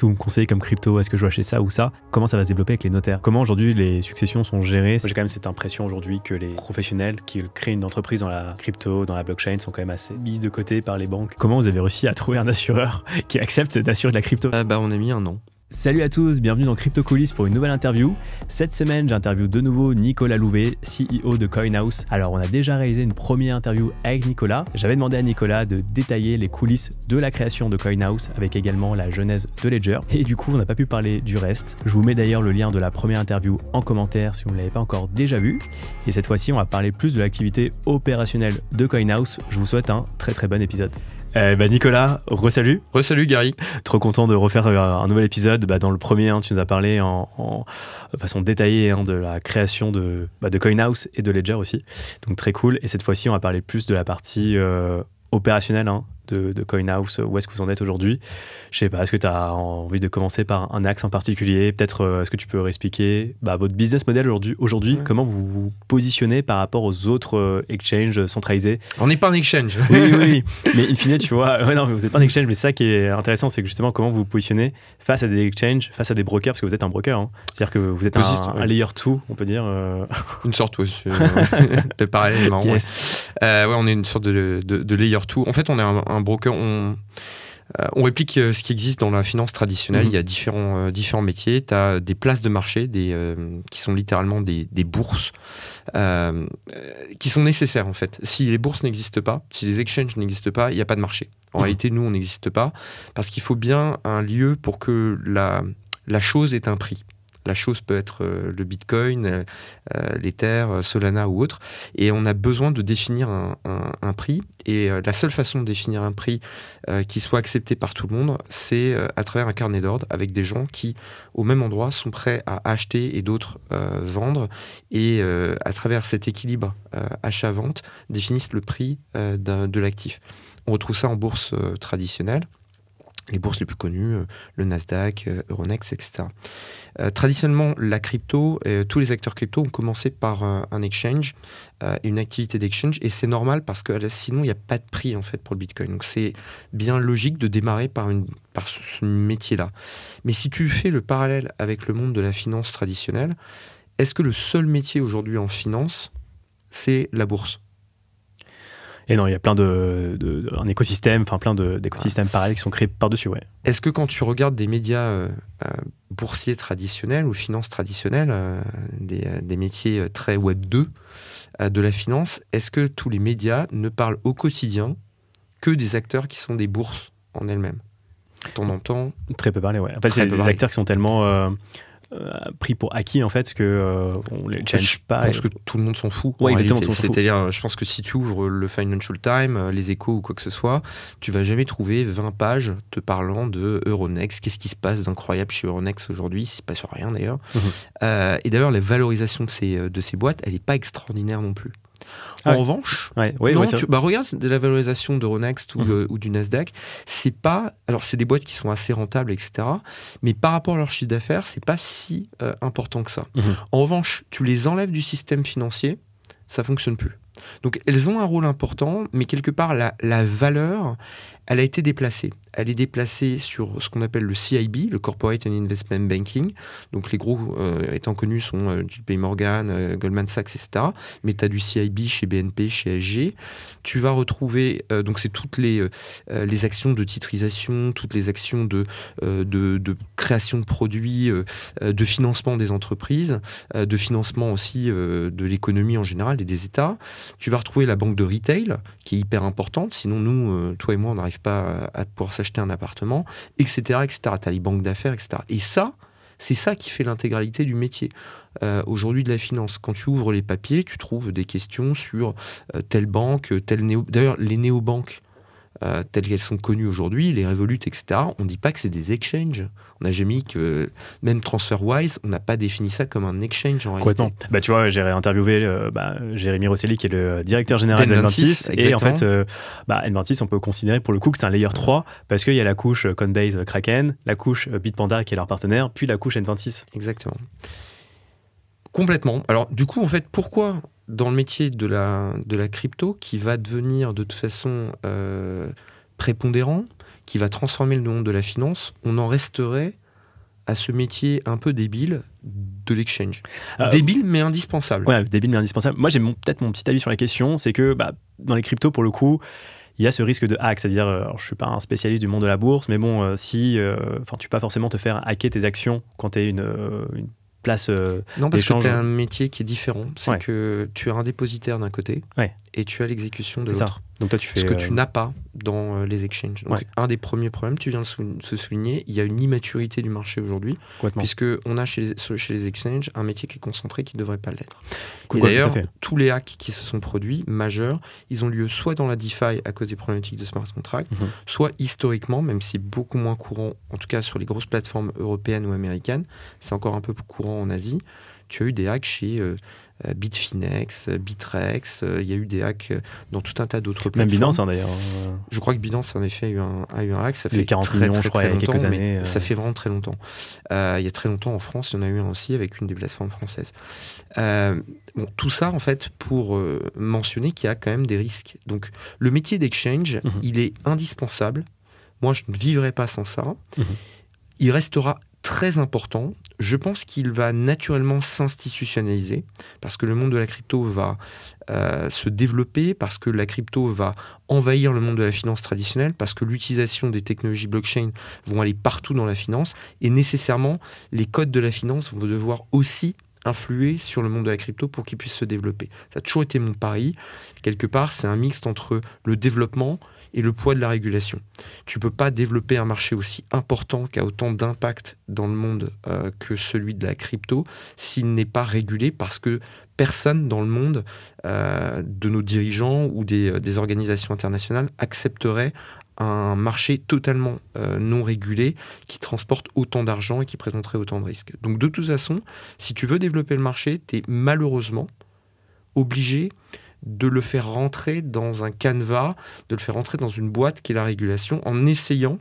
que vous me conseillez comme crypto? Est-ce que je dois acheter ça ou ça? Comment ça va se développer avec les notaires? Comment aujourd'hui les successions sont gérées? J'ai quand même cette impression aujourd'hui que les professionnels qui créent une entreprise dans la crypto, dans la blockchain, sont quand même assez mis de côté par les banques. Comment vous avez réussi à trouver un assureur qui accepte d'assurer de la crypto? On a mis un an. Salut à tous, bienvenue dans Crypto Coulisses pour une nouvelle interview. Cette semaine, j'interviewe de nouveau Nicolas Louvet, CEO de CoinHouse. Alors, on a déjà réalisé une première interview avec Nicolas. J'avais demandé à Nicolas de détailler les coulisses de la création de CoinHouse avec également la genèse de Ledger. Et du coup, on n'a pas pu parler du reste. Je vous mets d'ailleurs le lien de la première interview en commentaire si vous ne l'avez pas encore déjà vu. Et cette fois-ci, on va parler plus de l'activité opérationnelle de CoinHouse. Je vous souhaite un très très bon épisode. Nicolas, re-salut. Re-salut Gary. Trop content de refaire un nouvel épisode. Dans le premier, tu nous as parlé en façon détaillée de la création de CoinHouse et de Ledger aussi. Donc très cool. Et cette fois-ci, on va parler plus de la partie opérationnelle de CoinHouse. Où est-ce que vous en êtes aujourd'hui? Je sais pas, est-ce que tu as envie de commencer par un axe en particulier? Peut-être, est-ce que tu peux réexpliquer votre business model aujourd'hui, ouais. Comment vous vous positionnez par rapport aux autres exchanges centralisés? On n'est pas un exchange. Oui. Mais in fine, tu vois, non, vous n'êtes pas un exchange, mais ça qui est intéressant, c'est que justement, comment vous vous positionnez face à des exchanges, face à des brokers, parce que vous êtes un broker. C'est-à-dire que vous êtes un layer 2, on peut dire. Une sorte, oui. Le parallèle est marrant. Yes. On est une sorte de layer 2. En fait, on est un broker, on réplique ce qui existe dans la finance traditionnelle. Il y a différents métiers. Tu as des places de marché qui sont littéralement des bourses qui sont nécessaires en fait. Si les bourses n'existent pas, si les exchanges n'existent pas, il n'y a pas de marché. En réalité, nous, on n'existe pas parce qu'il faut bien un lieu pour que la chose ait un prix. La chose peut être le Bitcoin, l'Ether, Solana ou autre. Et on a besoin de définir un prix. Et la seule façon de définir un prix qui soit accepté par tout le monde, c'est à travers un carnet d'ordre avec des gens qui, au même endroit, sont prêts à acheter et d'autres vendre. Et à travers cet équilibre achat-vente, définissent le prix de l'actif. On retrouve ça en bourse traditionnelle. Les bourses les plus connues, le Nasdaq, Euronext, etc. Traditionnellement, la crypto, tous les acteurs crypto ont commencé par un exchange, une activité d'exchange, et c'est normal parce que sinon, il n'y a pas de prix en fait pour le Bitcoin. Donc c'est bien logique de démarrer par ce métier-là. Mais si tu fais le parallèle avec le monde de la finance traditionnelle, est-ce que le seul métier aujourd'hui en finance, c'est la bourse ? Et non, il y a plein un écosystème, plein d'écosystèmes parallèles qui sont créés par-dessus, ouais. Est-ce que quand tu regardes des médias boursiers traditionnels ou finances traditionnelles, des métiers très Web 2 de la finance, est-ce que tous les médias ne parlent au quotidien que des acteurs qui sont des bourses en elles-mêmes? T'en entends? Très peu parler, ouais. En fait, c'est des acteurs qui sont tellement pris pour acquis en fait que on les challenge pas. Je pense que tout le monde s'en fout. Ouais, exactement. C'est-à-dire, je pense que si tu ouvres le Financial Times, les Échos ou quoi que ce soit, tu vas jamais trouver 20 pages te parlant de Euronext. Qu'est-ce qui se passe d'incroyable chez Euronext aujourd'hui? Il se passe rien d'ailleurs. Et d'ailleurs, la valorisation de ces boîtes, elle est pas extraordinaire non plus. En revanche, regarde la valorisation d'Euronext ou du Nasdaq, c'est des boîtes qui sont assez rentables, etc. Mais par rapport à leur chiffre d'affaires, c'est pas si important que ça. En revanche, tu les enlèves du système financier, ça fonctionne plus. Donc elles ont un rôle important, mais quelque part la valeur, elle a été déplacée. Elle est déplacée sur ce qu'on appelle le CIB, le Corporate and Investment Banking. Donc les gros étant connus sont JP Morgan, Goldman Sachs, etc. Mais tu as du CIB chez BNP, chez SG. Tu vas retrouver, donc c'est toutes les actions de titrisation, toutes les actions de création de produits, de financement des entreprises, de financement aussi de l'économie en général et des États. Tu vas retrouver la banque de retail, qui est hyper importante. Sinon, nous, toi et moi, on n'arrive pas à pouvoir s'acheter un appartement, etc., etc. Tu as les banques d'affaires, etc. Et ça, c'est ça qui fait l'intégralité du métier aujourd'hui de la finance. Quand tu ouvres les papiers, tu trouves des questions sur telle banque, telle néo... D'ailleurs, les néobanques, telles qu'elles sont connues aujourd'hui, les Revolut, etc., on ne dit pas que c'est des exchanges. On n'a jamais mis que, même TransferWise, on n'a pas défini ça comme un exchange en réalité. Tu vois, j'ai interviewé Jérémy Rosselli, qui est le directeur général d'N26. Et en fait, N26, on peut considérer pour le coup que c'est un layer 3, parce qu'il y a la couche Coinbase Kraken, la couche Bitpanda, qui est leur partenaire, puis la couche N26. Exactement. Complètement. Alors, du coup, en fait, pourquoi dans le métier de la crypto, qui va devenir de toute façon prépondérant, qui va transformer le monde de la finance, on en resterait à ce métier un peu débile de l'exchange. Débile mais indispensable. Ouais, débile mais indispensable. Moi, j'ai peut-être mon petit avis sur la question, c'est que dans les cryptos, pour le coup, il y a ce risque de hack, c'est-à-dire, alors, je ne suis pas un spécialiste du monde de la bourse, mais bon, si tu peux pas forcément te faire hacker tes actions quand tu es une place non, parce que d'échange. tu as un métier qui est différent. C'est que tu as un dépositaire d'un côté et tu as l'exécution de l'autre. Donc toi, tu fais... Ce que tu n'as pas dans les exchanges. Donc, un des premiers problèmes, tu viens de se souligner, il y a une immaturité du marché aujourd'hui, puisqu'on a chez les exchanges un métier qui est concentré qui ne devrait pas l'être. Et d'ailleurs, tous les hacks qui se sont produits, majeurs, ils ont lieu soit dans la DeFi à cause des problématiques de smart contract, soit historiquement, même si c'est beaucoup moins courant, en tout cas sur les grosses plateformes européennes ou américaines, c'est encore un peu plus courant en Asie, tu as eu des hacks chez... Bitfinex, Bitrex, il y a eu des hacks dans tout un tas d'autres plateformes. Même Binance d'ailleurs. Je crois que Binance en effet a eu un hack, ça fait 40 millions je crois il y a quelques années. Ça fait vraiment très longtemps. Il y a très longtemps en France, il y en a eu un aussi avec une des plateformes françaises. Tout ça en fait pour mentionner qu'il y a quand même des risques. Donc le métier d'exchange, il est indispensable. Moi je ne vivrai pas sans ça. Il restera très important. Je pense qu'il va naturellement s'institutionnaliser parce que le monde de la crypto va se développer, parce que la crypto va envahir le monde de la finance traditionnelle, parce que l'utilisation des technologies blockchain vont aller partout dans la finance et nécessairement les codes de la finance vont devoir aussi influer sur le monde de la crypto pour qu'il puisse se développer. Ça a toujours été mon pari. Quelque part, c'est un mixte entre le développement et le poids de la régulation. Tu ne peux pas développer un marché aussi important qui a autant d'impact dans le monde que celui de la crypto s'il n'est pas régulé parce que personne dans le monde de nos dirigeants ou des organisations internationales accepterait un marché totalement non régulé qui transporte autant d'argent et qui présenterait autant de risques. Donc de toute façon, si tu veux développer le marché, tu es malheureusement obligé de le faire rentrer dans un canevas, de le faire rentrer dans une boîte qui est la régulation, en essayant,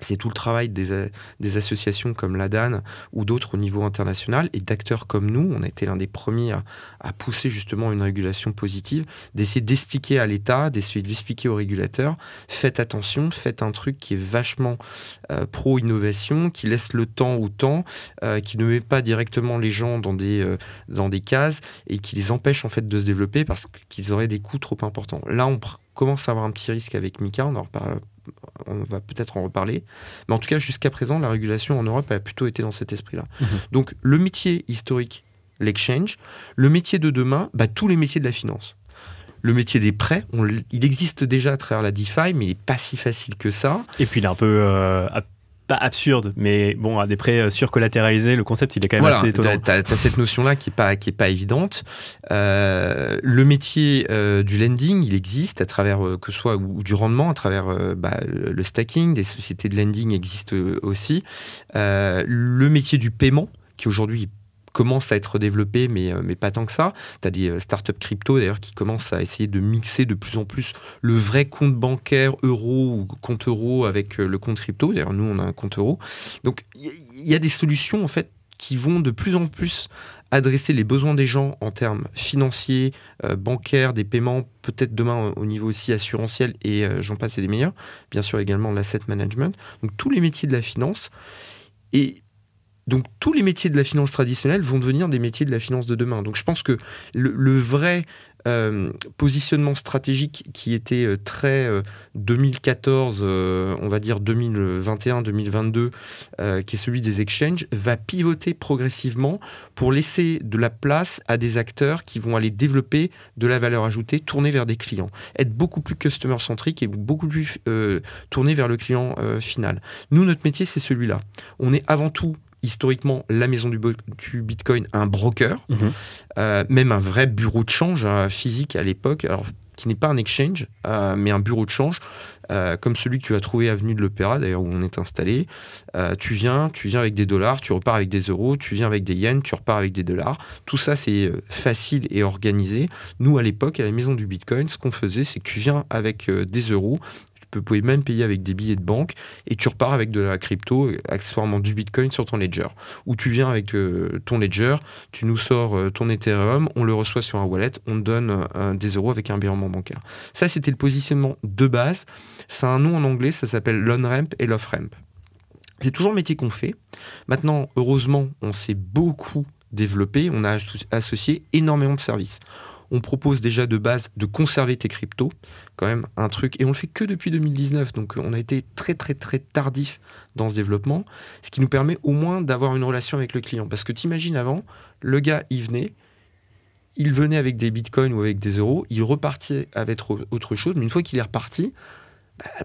c'est tout le travail des associations comme l'ADAN ou d'autres au niveau international et d'acteurs comme nous, on a été l'un des premiers à pousser justement une régulation positive, d'essayer d'expliquer à l'État, d'essayer d'expliquer aux régulateurs, faites attention, faites un truc qui est vachement pro-innovation, qui laisse le temps au temps, qui ne met pas directement les gens dans des cases et qui les empêche en fait de se développer parce qu'ils auraient des coûts trop importants. Là, on commence à avoir un petit risque avec MiCA, on va peut-être en reparler. Mais en tout cas, jusqu'à présent, la régulation en Europe a plutôt été dans cet esprit-là. Donc, le métier historique, l'exchange. Le métier de demain, tous les métiers de la finance. Le métier des prêts, il existe déjà à travers la DeFi, mais il n'est pas si facile que ça. Et puis, il est un peu... pas absurde, mais bon, à des prêts surcollatéralisés, le concept, il est quand même assez étonnant. T'as cette notion-là qui est pas évidente. Le métier du lending, il existe à travers, que ce soit ou du rendement, à travers le stacking, des sociétés de lending existent aussi. Le métier du paiement, qui aujourd'hui commence à être développé, mais pas tant que ça. Tu as des startups crypto, d'ailleurs, qui commencent à essayer de mixer de plus en plus le vrai compte bancaire euro ou compte euro avec le compte crypto. D'ailleurs, nous, on a un compte euro. Donc, il y a des solutions, en fait, qui vont de plus en plus adresser les besoins des gens en termes financiers, bancaires, des paiements, peut-être demain au niveau aussi assurantiel, et j'en passe et des meilleurs. Bien sûr, également l'asset management. Donc, tous les métiers de la finance. Et donc, tous les métiers de la finance traditionnelle vont devenir des métiers de la finance de demain. Donc, je pense que le vrai positionnement stratégique qui était très 2014, on va dire 2021-2022, qui est celui des exchanges, va pivoter progressivement pour laisser de la place à des acteurs qui vont aller développer de la valeur ajoutée, tourner vers des clients, être beaucoup plus customer-centrique et beaucoup plus tourné vers le client final. Nous, notre métier, c'est celui-là. On est avant tout historiquement la maison du Bitcoin, un broker, même un vrai bureau de change physique à l'époque, alors qui n'est pas un exchange, mais un bureau de change, comme celui que tu as trouvé avenue de l'Opéra, d'ailleurs où on est installé. Tu viens avec des dollars, tu repars avec des euros, tu viens avec des yens, tu repars avec des dollars. Tout ça, c'est facile et organisé. Nous, à l'époque, à la maison du Bitcoin, ce qu'on faisait, c'est que tu viens avec des euros, pouvais même payer avec des billets de banque et tu repars avec de la crypto, accessoirement du Bitcoin sur ton ledger. Ou tu viens avec ton ledger, tu nous sors ton Ethereum, on le reçoit sur un wallet, on te donne des euros avec un virement bancaire. Ça, c'était le positionnement de base. C'est un nom en anglais, ça s'appelle l'on-ramp et l'off-ramp. C'est toujours le métier qu'on fait. Maintenant, heureusement, on s'est beaucoup développé, on a associé énormément de services. On propose déjà de base de conserver tes cryptos, quand même un truc, et on le fait que depuis 2019, donc on a été très très très tardif dans ce développement, ce qui nous permet au moins d'avoir une relation avec le client. Parce que t'imagines avant, le gars il venait avec des bitcoins ou avec des euros, il repartait avec autre chose, mais une fois qu'il est reparti,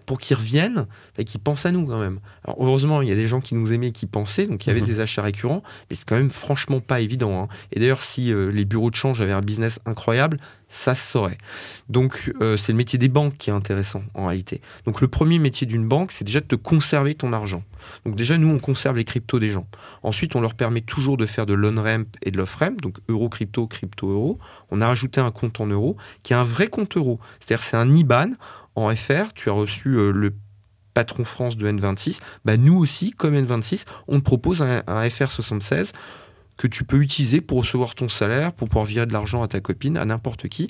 pour qu'ils reviennent, qu'ils pensent à nous quand même. Alors heureusement, il y a des gens qui nous aimaient et qui pensaient, donc il y avait des achats récurrents, mais c'est quand même franchement pas évident. Et d'ailleurs, si les bureaux de change avaient un business incroyable, ça se saurait. Donc c'est le métier des banques qui est intéressant en réalité. Donc le premier métier d'une banque, c'est déjà de te conserver ton argent. Donc déjà, nous, on conserve les cryptos des gens. Ensuite, on leur permet toujours de faire de l'on-ramp et de l'off-ramp, donc euro-crypto, crypto-euro. On a rajouté un compte en euros, qui est un vrai compte euro. C'est-à-dire c'est un IBAN. En FR, tu as reçu le patron France de N26. Nous aussi, comme N26, on te propose un FR76 que tu peux utiliser pour recevoir ton salaire, pour pouvoir virer de l'argent à ta copine, à n'importe qui.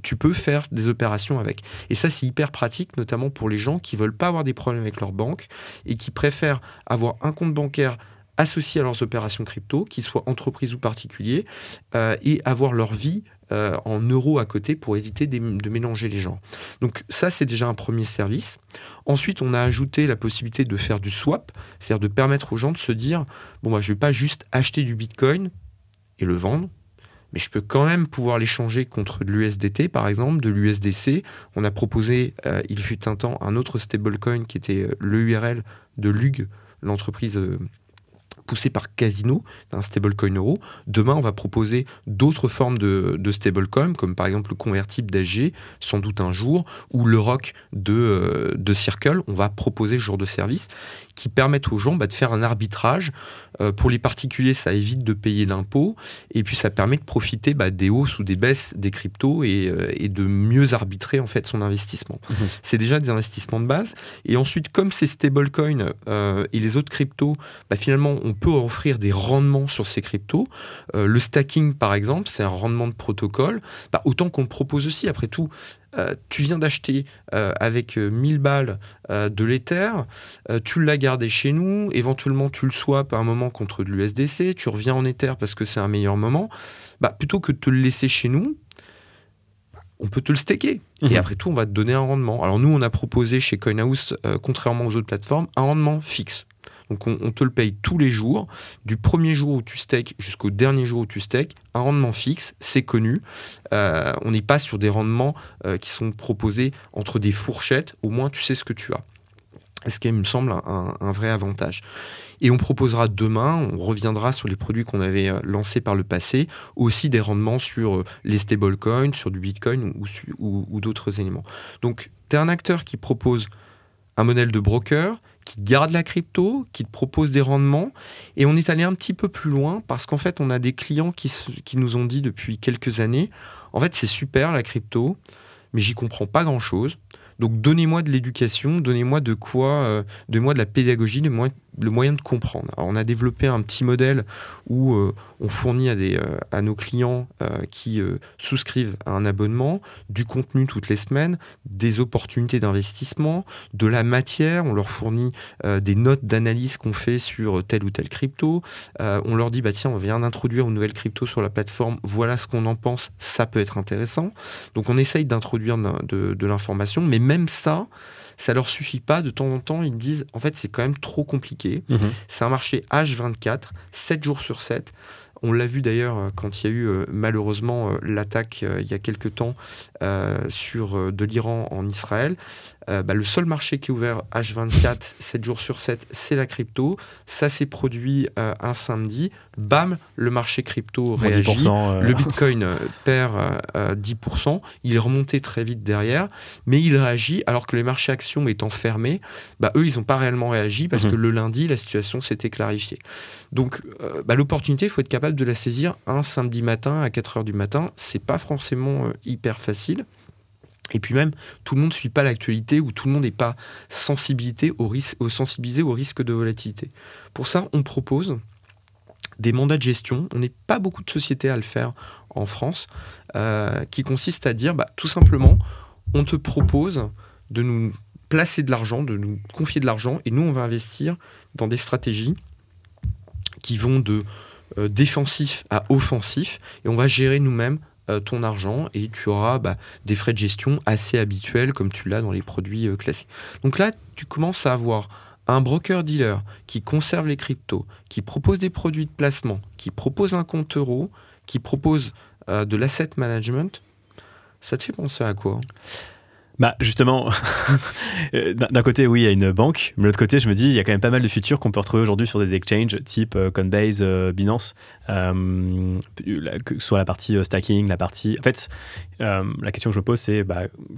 Tu peux faire des opérations avec. Et ça, c'est hyper pratique, notamment pour les gens qui ne veulent pas avoir des problèmes avec leur banque et qui préfèrent avoir un compte bancaire associé à leurs opérations crypto, qu'ils soient entreprises ou particuliers, et avoir leur vie en euros à côté pour éviter de mélanger les genres. Donc ça, c'est déjà un premier service. Ensuite, on a ajouté la possibilité de faire du swap, c'est-à-dire de permettre aux gens de se dire « Bon, moi, je ne vais pas juste acheter du Bitcoin et le vendre, mais je peux quand même pouvoir l'échanger contre de l'USDT, par exemple, de l'USDC. » On a proposé, il fut un temps, un autre stablecoin qui était l'EURL de LUG, l'entreprise poussé par Casino, un stablecoin euro. Demain, on va proposer d'autres formes de stablecoin, comme par exemple le convertible d'AG, sans doute un jour, ou le ROC de Circle. On va proposer ce genre de service qui permettent aux gens de faire un arbitrage. Pour les particuliers, ça évite de payer l'impôt, et puis ça permet de profiter des hausses ou des baisses des cryptos et de mieux arbitrer en fait son investissement. C'est déjà des investissements de base. Et ensuite, comme ces stablecoins et les autres cryptos, finalement, on peut offrir des rendements sur ces cryptos. Le stacking, par exemple, c'est un rendement de protocole. Autant qu'on le propose aussi, après tout. Tu viens d'acheter avec 1000 balles de l'Ether, tu l'as gardé chez nous, éventuellement tu le swaps à un moment contre de l'USDC, tu reviens en Ether parce que c'est un meilleur moment. Plutôt que de te le laisser chez nous, on peut te le staker. Et après tout, on va te donner un rendement. Alors nous, on a proposé chez CoinHouse, contrairement aux autres plateformes, un rendement fixe. Donc on te le paye tous les jours, du premier jour où tu stakes jusqu'au dernier jour où tu stakes, un rendement fixe, c'est connu. On n'est pas sur des rendements qui sont proposés entre des fourchettes, au moins tu sais ce que tu as. Ce qui me semble un vrai avantage. Et on proposera demain, on reviendra sur les produits qu'on avait lancés par le passé, aussi des rendements sur les stablecoins, sur du Bitcoin ou d'autres éléments. Donc tu es un acteur qui propose un modèle de broker, qui garde la crypto, qui te propose des rendements. Et on est allé un petit peu plus loin parce qu'en fait, on a des clients qui nous ont dit depuis quelques années, en fait, c'est super la crypto, mais j'y comprends pas grand-chose. Donc, donnez-moi de l'éducation, donnez-moi de la pédagogie, le moyen de comprendre. Alors, on a développé un petit modèle où on fournit à nos clients qui souscrivent à un abonnement du contenu toutes les semaines, des opportunités d'investissement, de la matière. On leur fournit des notes d'analyse qu'on fait sur telle ou telle crypto. On leur dit, tiens, on vient d'introduire une nouvelle crypto sur la plateforme, voilà ce qu'on en pense, ça peut être intéressant. Donc, on essaye d'introduire de l'information, mais même ça leur suffit pas. De temps en temps, ils disent, en fait, c'est quand même trop compliqué. C'est un marché H24, 7 jours sur 7. On l'a vu d'ailleurs quand il y a eu malheureusement l'attaque il y a quelques temps de l'Iran en Israël. Le seul marché qui est ouvert H24, 7 jours sur 7, c'est la crypto. Ça s'est produit un samedi. Bam, le marché crypto réagit. 10%, Le Bitcoin perd 10%. Il est remonté très vite derrière, mais il réagit alors que les marchés actions étant fermés, eux, ils n'ont pas réellement réagi parce que le lundi, la situation s'était clarifiée. Donc, l'opportunité, il faut être capable de la saisir un samedi matin à 4h du matin. C'est pas forcément hyper facile. Et puis même, tout le monde ne suit pas l'actualité ou tout le monde n'est pas sensibilisé au risque de volatilité. Pour ça, on propose des mandats de gestion. On n'est pas beaucoup de sociétés à le faire en France, qui consiste à dire, tout simplement, on te propose de nous placer de l'argent, de nous confier de l'argent, et nous, on va investir dans des stratégies qui vont de défensif à offensif, et on va gérer nous-mêmes ton argent, et tu auras des frais de gestion assez habituels, comme tu l'as dans les produits classiques. Donc là, tu commences à avoir un broker-dealer qui conserve les cryptos, qui propose des produits de placement, qui propose un compte euro, qui propose de l'asset management. Ça te fait penser à quoi ? Justement, d'un côté, oui, il y a une banque, mais de l'autre côté, je me dis, il y a quand même pas mal de futurs qu'on peut retrouver aujourd'hui sur des exchanges type Coinbase, Binance, soit la partie stacking, la partie... En fait, la question que je me pose, c'est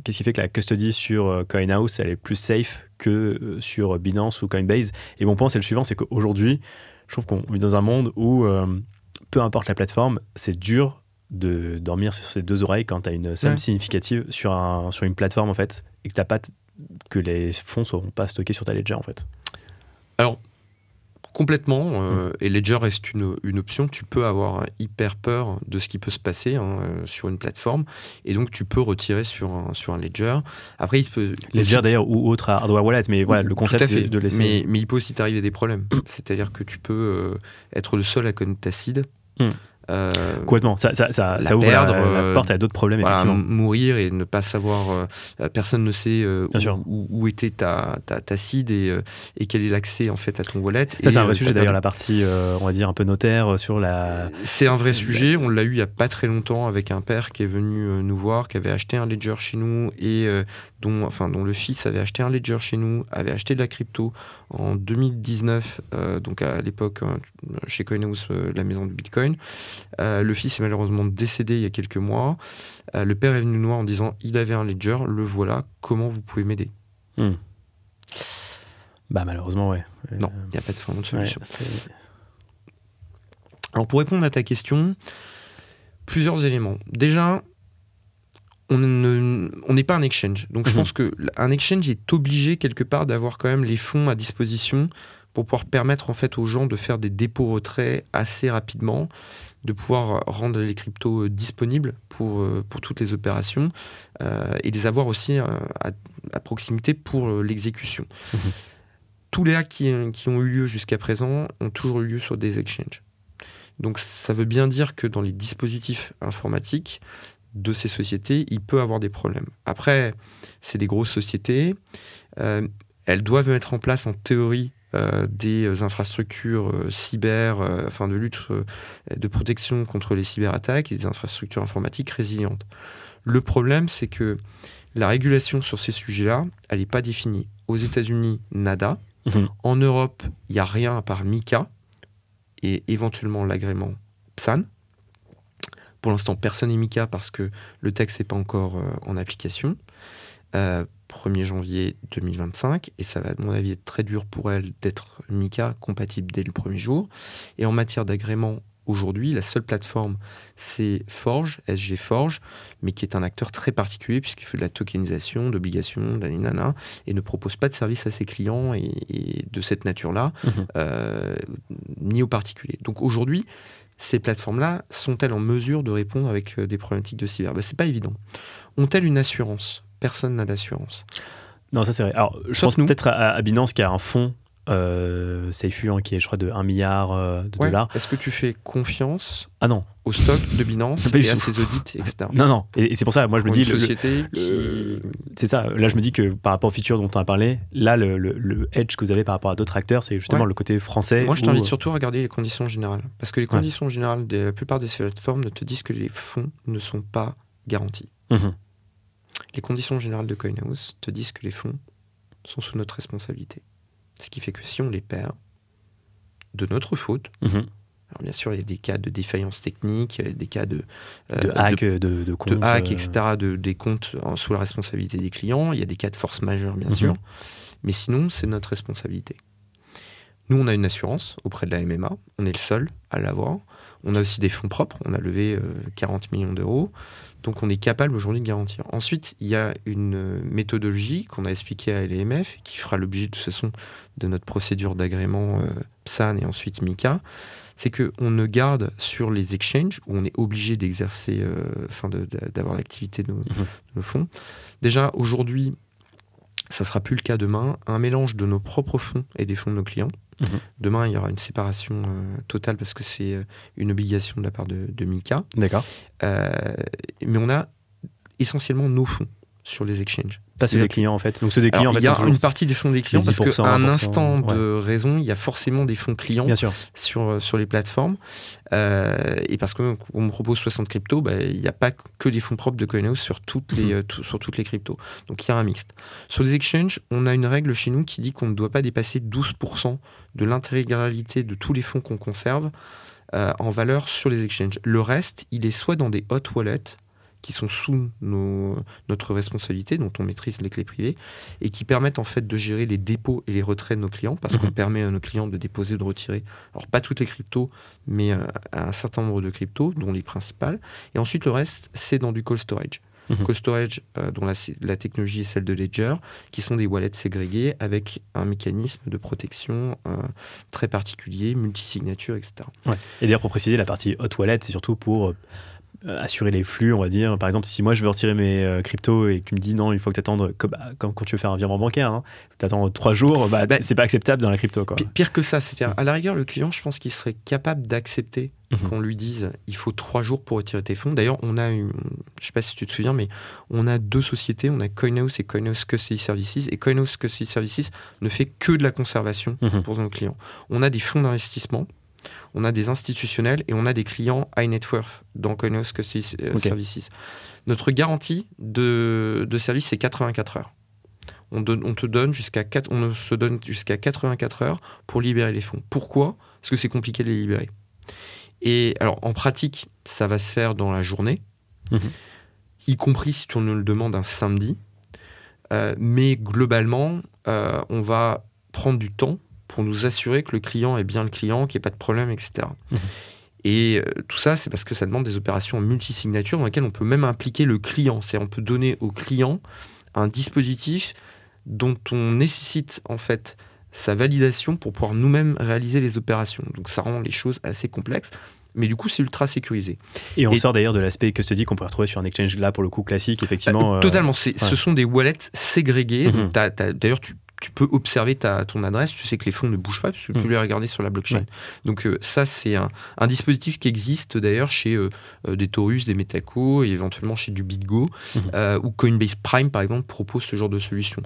qu'est-ce qui fait que la custody sur CoinHouse, elle est plus safe que sur Binance ou Coinbase ? Et mon point, c'est le suivant, c'est qu'aujourd'hui, je trouve qu'on vit dans un monde où, peu importe la plateforme, c'est dur de dormir sur ses deux oreilles quand tu as une somme significative sur une plateforme en fait, et que les fonds ne seront pas stockés sur ta ledger en fait. Alors complètement, et Ledger reste une option. Tu peux avoir hyper peur de ce qui peut se passer sur une plateforme, et donc tu peux retirer sur un Ledger. Après, il peut Ledger aussi, d'ailleurs, ou autre hardware wallet, mais voilà, le concept de laisser... Mais il peut aussi t'arriver des problèmes. C'est-à-dire que tu peux être le seul à connaître ta seed. Complètement, ça ouvre la porte à d'autres problèmes, effectivement. Mourir et ne pas savoir, personne ne sait où était ta seed et quel est l'accès en fait à ton wallet. Ça, c'est un vrai sujet d'ailleurs, la partie, on va dire, un peu notaire sur la... C'est un vrai sujet, on l'a eu il n'y a pas très longtemps avec un père qui est venu nous voir, qui avait acheté un ledger chez nous et dont le fils avait acheté un ledger chez nous, avait acheté de la crypto en 2019, donc à l'époque chez CoinHouse, la maison de Bitcoin. Le fils est malheureusement décédé il y a quelques mois. Le père est venu nous voir en disant il avait un ledger, le voilà, comment vous pouvez m'aider ? Malheureusement, ouais. Non, il n'y a pas de forme de solution. Alors pour répondre à ta question, plusieurs éléments. Déjà, on n'est pas un exchange. Donc je pense qu'un exchange est obligé quelque part d'avoir quand même les fonds à disposition pour pouvoir permettre en fait aux gens de faire des dépôts-retraits assez rapidement, de pouvoir rendre les cryptos disponibles pour toutes les opérations et les avoir aussi à proximité pour l'exécution. Tous les hacks qui ont eu lieu jusqu'à présent ont toujours eu lieu sur des exchanges. Donc ça veut bien dire que dans les dispositifs informatiques de ces sociétés, il peut avoir des problèmes. Après, c'est des grosses sociétés, elles doivent mettre en place en théorie des infrastructures cyber, de lutte, de protection contre les cyberattaques et des infrastructures informatiques résilientes. Le problème, c'est que la régulation sur ces sujets-là, elle n'est pas définie. Aux États-Unis, nada. En Europe, il n'y a rien à part MiCA et éventuellement l'agrément PSAN. Pour l'instant, personne n'est MiCA parce que le texte n'est pas encore en application. 1er janvier 2025, et ça va, à mon avis, être très dur pour elle d'être MiCA compatible dès le premier jour. Et en matière d'agrément, aujourd'hui, la seule plateforme, c'est Forge, SG Forge, mais qui est un acteur très particulier puisqu'il fait de la tokenisation, d'obligations, d'aninana, et ne propose pas de service à ses clients et de cette nature-là, ni aux particuliers. Donc aujourd'hui, ces plateformes-là sont-elles en mesure de répondre avec des problématiques de cyber ? C'est pas évident. Ont-elles une assurance ? Personne n'a d'assurance. Non, ça c'est vrai. Alors, je pense peut-être à Binance qui a un fonds Seifu qui est, je crois, de 1 milliard de dollars. Est-ce que tu fais confiance non. au stock de Binance et à ses audits, etc. Non. Et c'est pour ça, moi je me dis... société c'est ça. Là, je me dis que par rapport au futur dont on a parlé, là, le edge que vous avez par rapport à d'autres acteurs, c'est justement le côté français. Moi, je t'invite surtout à regarder les conditions générales. Parce que les conditions générales de la plupart de ces plateformes ne te disent que les fonds ne sont pas garantis. Les conditions générales de CoinHouse te disent que les fonds sont sous notre responsabilité. Ce qui fait que si on les perd, de notre faute, alors bien sûr, il y a des cas de défaillance technique, il y a des cas de hack, de comptes, de hack, etc., des comptes sous la responsabilité des clients, il y a des cas de force majeure, bien sûr, mais sinon, c'est notre responsabilité. Nous, on a une assurance auprès de la MMA. On est le seul à l'avoir. On a aussi des fonds propres. On a levé 40 millions d'euros. Donc, on est capable aujourd'hui de garantir. Ensuite, il y a une méthodologie qu'on a expliquée à LMF qui fera l'objet de toute façon de notre procédure d'agrément PSAN et ensuite MICA. C'est qu'on ne garde sur les exchanges où on est obligé d'exercer, d'avoir l'activité de nos fonds. Déjà, aujourd'hui, ça ne sera plus le cas demain, un mélange de nos propres fonds et des fonds de nos clients. Demain, il y aura une séparation totale parce que c'est une obligation de la part de MICA. D'accord. Mais on a essentiellement nos fonds sur les exchanges. Pas ceux des clients en fait. Donc ceux des clients, il y a une partie des fonds des clients parce qu'à un instant de raison, il y a forcément des fonds clients sur les plateformes. Et parce qu'on me propose 60 cryptos, il n'y a pas que des fonds propres de CoinHouse sur toutes les cryptos. Donc il y a un mixte. Sur les exchanges, on a une règle chez nous qui dit qu'on ne doit pas dépasser 12% de l'intégralité de tous les fonds qu'on conserve en valeur sur les exchanges. Le reste, il est soit dans des hot wallets qui sont sous notre responsabilité, dont on maîtrise les clés privées, et qui permettent en fait de gérer les dépôts et les retraits de nos clients, parce qu'on permet à nos clients de déposer ou de retirer, alors pas toutes les cryptos, mais un certain nombre de cryptos, dont les principales. Et ensuite, le reste, c'est dans du cold storage. Cold storage, dont la technologie est celle de Ledger, qui sont des wallets ségrégés avec un mécanisme de protection très particulier, multisignature, etc. Ouais. Et d'ailleurs, pour préciser, la partie hot wallet, c'est surtout pour assurer les flux, on va dire. Par exemple, si moi je veux retirer mes cryptos et que tu me dis non, il faut que tu attendes, comme quand tu veux faire un virement bancaire, tu attends 3 jours, c'est pas acceptable dans la crypto. Quoi. Pire que ça, c'est-à-dire à la rigueur, le client, je pense qu'il serait capable d'accepter qu'on lui dise il faut 3 jours pour retirer tes fonds. D'ailleurs, on a je sais pas si tu te souviens, mais on a 2 sociétés, on a CoinHouse et CoinHouse Custody Services, et CoinHouse Custody Services ne fait que de la conservation pour nos clients. On a des fonds d'investissement, on a des institutionnels et on a des clients high net worth dans CoinHouse Custody Services. Notre garantie de service, c'est 84 heures. On se donne jusqu'à 84 heures pour libérer les fonds. Pourquoi ? Parce que c'est compliqué de les libérer. Et alors, en pratique, ça va se faire dans la journée, y compris si on nous le demande un samedi. Mais globalement, on va prendre du temps pour nous assurer que le client est bien le client, qu'il n'y ait pas de problème, etc. Et tout ça, c'est parce que ça demande des opérations en multisignature dans lesquelles on peut même impliquer le client. C'est-à-dire on peut donner au client un dispositif dont on nécessite en fait sa validation pour pouvoir nous-mêmes réaliser les opérations. Donc ça rend les choses assez complexes. Mais du coup, c'est ultra sécurisé. Et on sort d'ailleurs de l'aspect custody qu'on peut retrouver sur un exchange là, pour le coup, classique, effectivement. Totalement. Ce sont des wallets ségrégés. D'ailleurs, tu peux observer ton adresse, tu sais que les fonds ne bougent pas, parce que tu peux les regarder sur la blockchain. Donc ça, c'est un dispositif qui existe d'ailleurs chez des Taurus, des Metaco, et éventuellement chez du BitGo, ou Coinbase Prime, par exemple, propose ce genre de solution.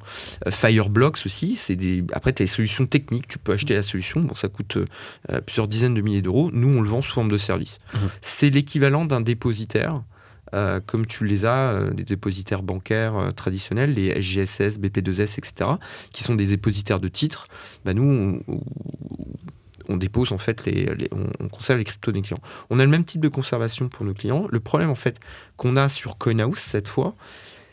Fireblocks aussi, après, tu as des solutions techniques, tu peux acheter la solution, bon, ça coûte plusieurs dizaines de milliers d'euros. Nous, on le vend sous forme de service. C'est l'équivalent d'un dépositaire, comme tu les as, des dépositaires bancaires traditionnels, les SGSS, BP2S, etc., qui sont des dépositaires de titres. Nous, on dépose en fait, on conserve les cryptos des clients. On a le même type de conservation pour nos clients. Le problème en fait qu'on a sur CoinHouse cette fois,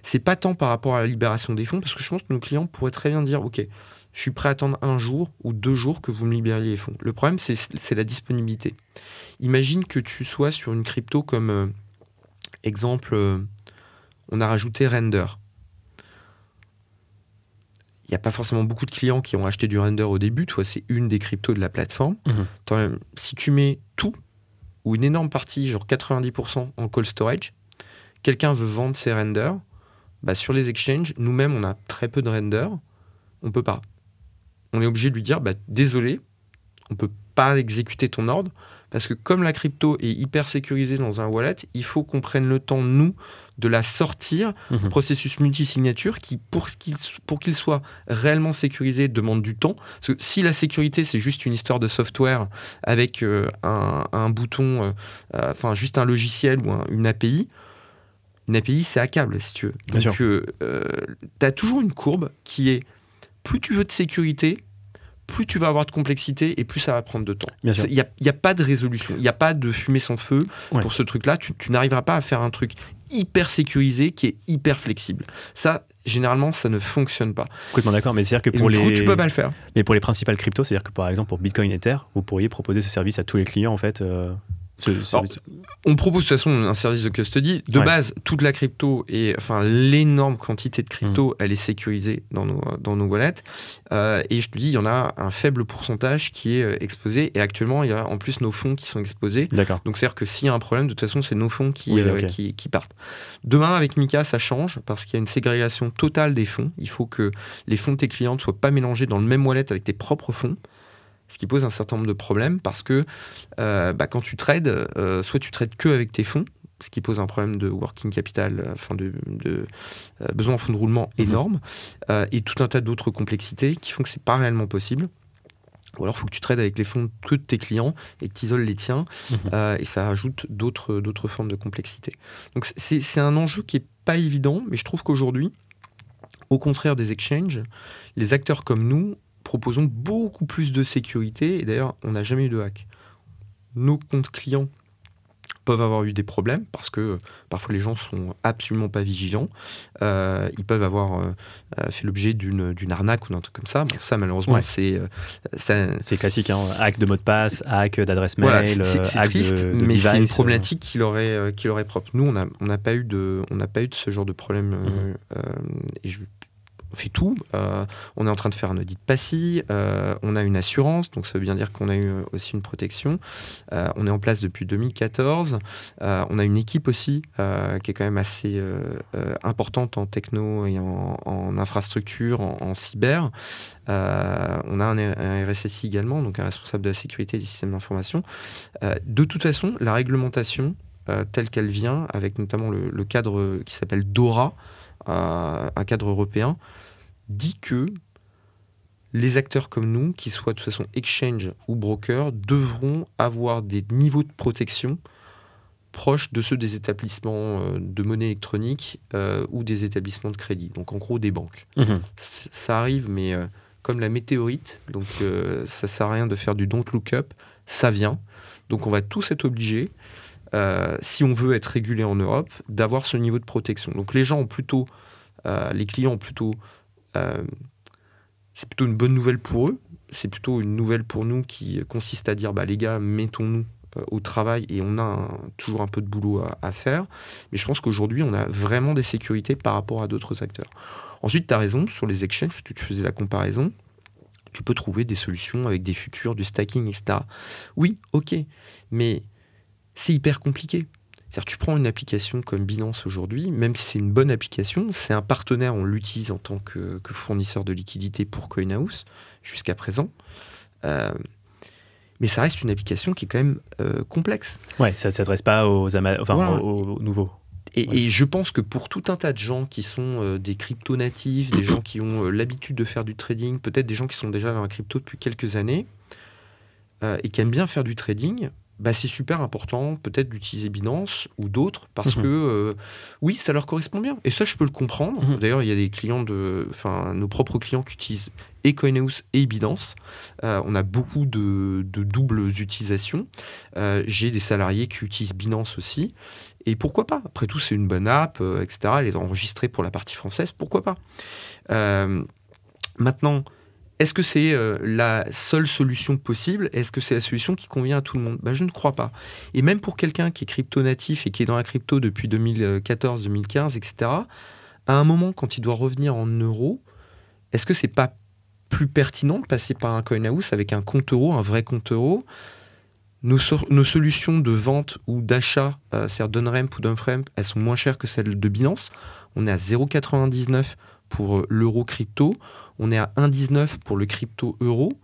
c'est pas tant par rapport à la libération des fonds, parce que je pense que nos clients pourraient très bien dire, ok, je suis prêt à attendre 1 jour ou 2 jours que vous me libériez les fonds. Le problème, c'est la disponibilité. Imagine que tu sois sur une crypto comme exemple, on a rajouté Render. Il n'y a pas forcément beaucoup de clients qui ont acheté du Render au début. Toi, c'est une des cryptos de la plateforme. Si tu mets tout, ou une énorme partie, genre 90% en cold storage, quelqu'un veut vendre ses renders, sur les exchanges, nous-mêmes, on a très peu de renders, on ne peut pas. On est obligé de lui dire, désolé, on ne peut pas exécuter ton ordre, parce que comme la crypto est hyper sécurisée dans un wallet, il faut qu'on prenne le temps, nous, de la sortir, processus multisignature, qui, pour qu'il soit réellement sécurisé, demande du temps. Parce que si la sécurité, c'est juste une histoire de software avec un bouton, juste un logiciel ou une API, c'est hackable, si tu veux. Donc, tu as toujours une courbe qui est, plus tu veux de sécurité, plus tu vas avoir de complexité et plus ça va prendre de temps. Il n'y a pas de résolution, il n'y a pas de fumée sans feu pour ce truc-là. Tu n'arriveras pas à faire un truc hyper sécurisé qui est hyper flexible. Ça, généralement, ça ne fonctionne pas. Complètement d'accord, mais c'est-à-dire que pour tu peux pas le faire. Mais pour les principales cryptos, c'est-à-dire que par exemple pour Bitcoin et Ether, vous pourriez proposer ce service à tous les clients en fait. Alors, on propose de toute façon un service de custody. De base, toute la crypto et enfin l'énorme quantité de crypto, elle est sécurisée dans nos wallets. Et je te dis, il y en a un faible pourcentage qui est exposé. Et actuellement, il y a en plus nos fonds qui sont exposés. D'accord. Donc c'est-à-dire que s'il y a un problème, de toute façon, c'est nos fonds qui partent. Demain, avec Mika, ça change parce qu'il y a une ségrégation totale des fonds. Il faut que les fonds de tes clients ne soient pas mélangés dans le même wallet avec tes propres fonds. Ce qui pose un certain nombre de problèmes parce que quand tu trades, soit tu trades que avec tes fonds, ce qui pose un problème de working capital, enfin de besoin en fonds de roulement énorme, et tout un tas d'autres complexités qui font que c'est pas réellement possible. Ou alors il faut que tu trades avec les fonds que de tes clients et que tu isoles les tiens, et ça ajoute d'autres formes de complexité. Donc c'est un enjeu qui est pas évident, mais je trouve qu'aujourd'hui, au contraire des exchanges, les acteurs comme nous proposons beaucoup plus de sécurité, et d'ailleurs on n'a jamais eu de hack. Nos comptes clients peuvent avoir eu des problèmes parce que parfois les gens sont absolument pas vigilants, ils peuvent avoir fait l'objet d'une arnaque ou d'un truc comme ça. Bon, ça malheureusement c'est classique, hein. Hack de mot de passe, hack d'adresse mail, voilà, c'est hack triste, de mais device. C'est une problématique qui leur est propre. Nous on n'a pas eu de ce genre de problème, et on fait tout. On est en train de faire un audit PASI, on a une assurance, donc ça veut bien dire qu'on a eu aussi une protection. On est en place depuis 2014. On a une équipe aussi qui est quand même assez importante en techno et en infrastructure, en cyber. On a un RSSI également, donc un responsable de la sécurité des systèmes d'information. De toute façon, la réglementation telle qu'elle vient, avec notamment le cadre qui s'appelle DORA, un cadre européen, dit que les acteurs comme nous, qu'ils soient de toute façon exchange ou broker, devront avoir des niveaux de protection proches de ceux des établissements de monnaie électronique ou des établissements de crédit, donc en gros des banques. Ça arrive, mais comme la météorite, donc ça sert à rien de faire du don't look up, ça vient. Donc on va tous être obligés, si on veut être régulé en Europe, d'avoir ce niveau de protection. Donc les gens ont plutôt, les clients ont plutôt, c'est plutôt une bonne nouvelle pour eux, c'est plutôt une nouvelle pour nous qui consiste à dire, les gars, mettons-nous au travail et on a toujours un peu de boulot à faire. Mais je pense qu'aujourd'hui, on a vraiment des sécurités par rapport à d'autres acteurs. Ensuite, tu as raison, sur les exchanges, tu faisais la comparaison, tu peux trouver des solutions avec des futurs, du stacking, etc. Oui, ok, mais c'est hyper compliqué. C'est-à-dire, tu prends une application comme Binance aujourd'hui, même si c'est une bonne application, c'est un partenaire, on l'utilise en tant que fournisseur de liquidité pour CoinHouse jusqu'à présent. Mais ça reste une application qui est quand même complexe. Ouais, ça ne s'adresse pas aux nouveaux. Et je pense que pour tout un tas de gens qui sont des crypto-natifs, des gens qui ont l'habitude de faire du trading, peut-être des gens qui sont déjà dans la crypto depuis quelques années et qui aiment bien faire du trading, c'est super important peut-être d'utiliser Binance ou d'autres parce que oui, ça leur correspond bien. Et ça, je peux le comprendre. D'ailleurs, il y a des clients nos propres clients qui utilisent et CoinHouse et Binance. On a beaucoup de doubles utilisations. J'ai des salariés qui utilisent Binance aussi. Et pourquoi pas? Après tout, c'est une bonne app, etc. Elle est enregistrée pour la partie française. Pourquoi pas? Maintenant, est-ce que c'est la seule solution possible? Est-ce que c'est la solution qui convient à tout le monde? Je ne crois pas. Et même pour quelqu'un qui est crypto-natif et qui est dans la crypto depuis 2014, 2015, etc., à un moment, quand il doit revenir en euros, est-ce que c'est pas plus pertinent de passer par un CoinHouse avec un compte euro, un vrai compte euro? Nos solutions de vente ou d'achat, c'est-à-dire d'OnRamp ou d'OnRamp, elles sont moins chères que celles de Binance. On est à 0,99 pour l'euro crypto. On est à 1,19 pour le crypto euro.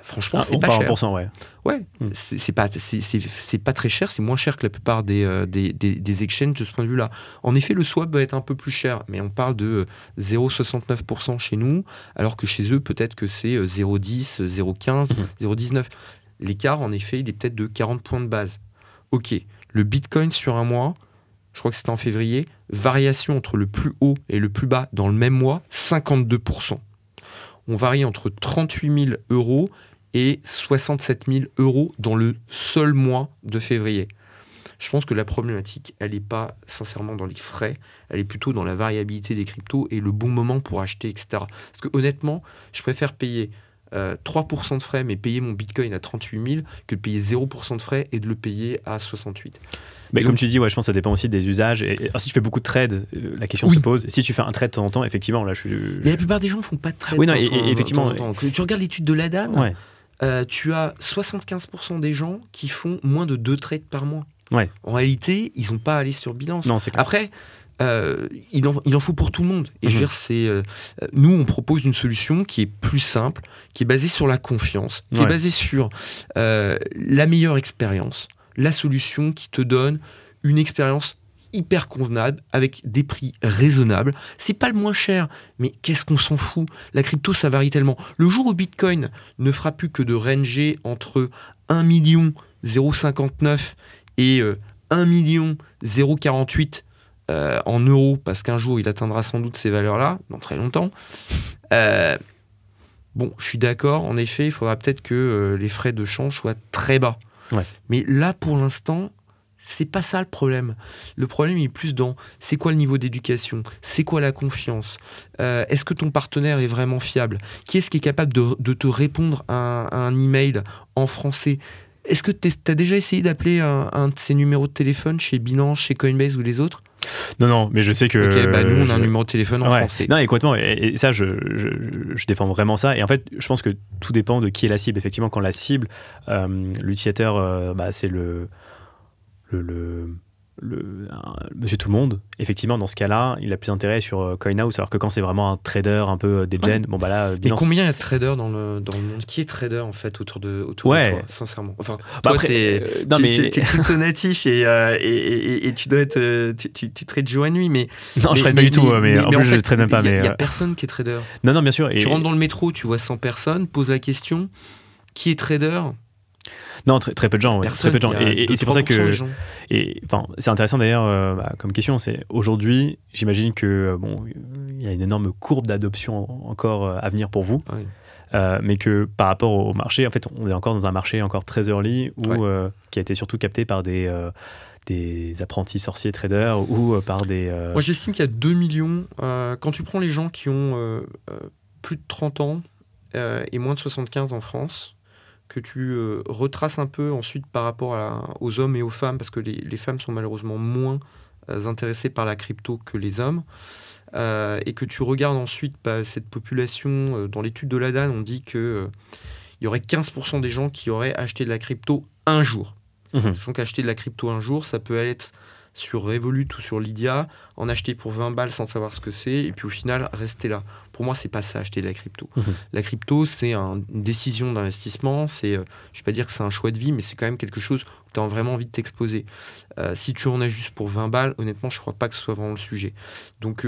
Franchement, c'est pas cher. 1%, ouais. Ouais, c'est pas très cher, c'est moins cher que la plupart des exchanges de ce point de vue-là. En effet, le swap va être un peu plus cher, mais on parle de 0,69% chez nous, alors que chez eux, peut-être que c'est 0,10, 0,15, 0,19. L'écart, en effet, il est peut-être de 40 points de base. Ok, le Bitcoin sur un mois, je crois que c'était en février, variation entre le plus haut et le plus bas dans le même mois, 52%. On varie entre 38 000 euros et 67 000 euros dans le seul mois de février. Je pense que la problématique, elle n'est pas sincèrement dans les frais, elle est plutôt dans la variabilité des cryptos et le bon moment pour acheter, etc. Parce que honnêtement, je préfère payer 3% de frais, mais payer mon Bitcoin à 38 000 que de payer 0% de frais et de le payer à 68. Mais comme tu dis, ouais, je pense que ça dépend aussi des usages. Et si tu fais beaucoup de trades, la question se pose. Si tu fais un trade de temps en temps, effectivement, là, Mais la plupart des gens ne font pas de trade. Oui, non, effectivement. Tu regardes l'étude de l'Adan, tu as 75% des gens qui font moins de 2 trades par mois. Ouais. En réalité, ils n'ont pas à aller sur Binance. Non, c'est clair. Après, il en faut pour tout le monde. Et je veux dire, nous, on propose une solution qui est plus simple, qui est basée sur la confiance, qui est basée sur la meilleure expérience, la solution qui te donne une expérience hyper convenable avec des prix raisonnables. C'est pas le moins cher, mais qu'est-ce qu'on s'en fout? La crypto, ça varie tellement. Le jour où Bitcoin ne fera plus que de ranger entre 1 059 et 1 048 en euros, parce qu'un jour il atteindra sans doute ces valeurs-là, dans très longtemps. Bon, je suis d'accord, en effet, il faudra peut-être que les frais de change soient très bas. Ouais. Mais là, pour l'instant, c'est pas ça le problème. Le problème il est plus dans c'est quoi le niveau d'éducation, c'est quoi la confiance, est-ce que ton partenaire est vraiment fiable, qui est-ce qui est capable de te répondre à un email en français. Est-ce que tu as déjà essayé d'appeler un de ces numéros de téléphone chez Binance, chez Coinbase ou les autres? Non, mais je sais que... Ok, bah nous, on a un numéro de téléphone en français. Non, et complètement. Et ça, je défends vraiment ça. Et en fait, je pense que tout dépend de qui est la cible. Effectivement, quand la cible, l'utilisateur, c'est monsieur tout le monde, effectivement dans ce cas-là il a plus intérêt sur CoinHouse, alors que quand c'est vraiment un trader un peu degen, bon bah là Binance... Et combien il y a de traders dans le monde? Qui est trader en fait autour de toi, sincèrement? Enfin, toi t'es crypto-natif et tu dois être tu trades jour et nuit, mais non, je trade pas du tout, mais en plus je trade même pas. Il y a personne qui est trader. Non, bien sûr. Tu rentres dans le métro, tu vois 100 personnes, pose la question, qui est trader? Non, très peu de gens. Très peu de gens. Et c'est pour ça que. C'est intéressant d'ailleurs comme question. C'est aujourd'hui, j'imagine que il y a une énorme courbe d'adoption encore à venir pour vous, mais que par rapport au marché, en fait, on est encore dans un marché encore très early qui a été surtout capté par des apprentis sorciers traders ou par des. Moi, j'estime qu'il y a 2 millions. Quand tu prends les gens qui ont plus de 30 ans et moins de 75 en France, que tu retraces un peu ensuite par rapport aux hommes et aux femmes, parce que les femmes sont malheureusement moins intéressées par la crypto que les hommes, et que tu regardes ensuite cette population, dans l'étude de l'Adan, on dit qu'il y aurait 15% des gens qui auraient acheté de la crypto un jour. Sachant qu'acheter de la crypto un jour, ça peut être sur Revolut ou sur Lydia, en acheter pour 20 balles sans savoir ce que c'est, et puis au final, rester là. Pour moi, c'est pas ça, acheter de la crypto. La crypto, c'est une décision d'investissement, je vais pas dire que c'est un choix de vie, mais c'est quand même quelque chose où tu as vraiment envie de t'exposer. Si tu en as juste pour 20 balles, honnêtement, je crois pas que ce soit vraiment le sujet. Donc,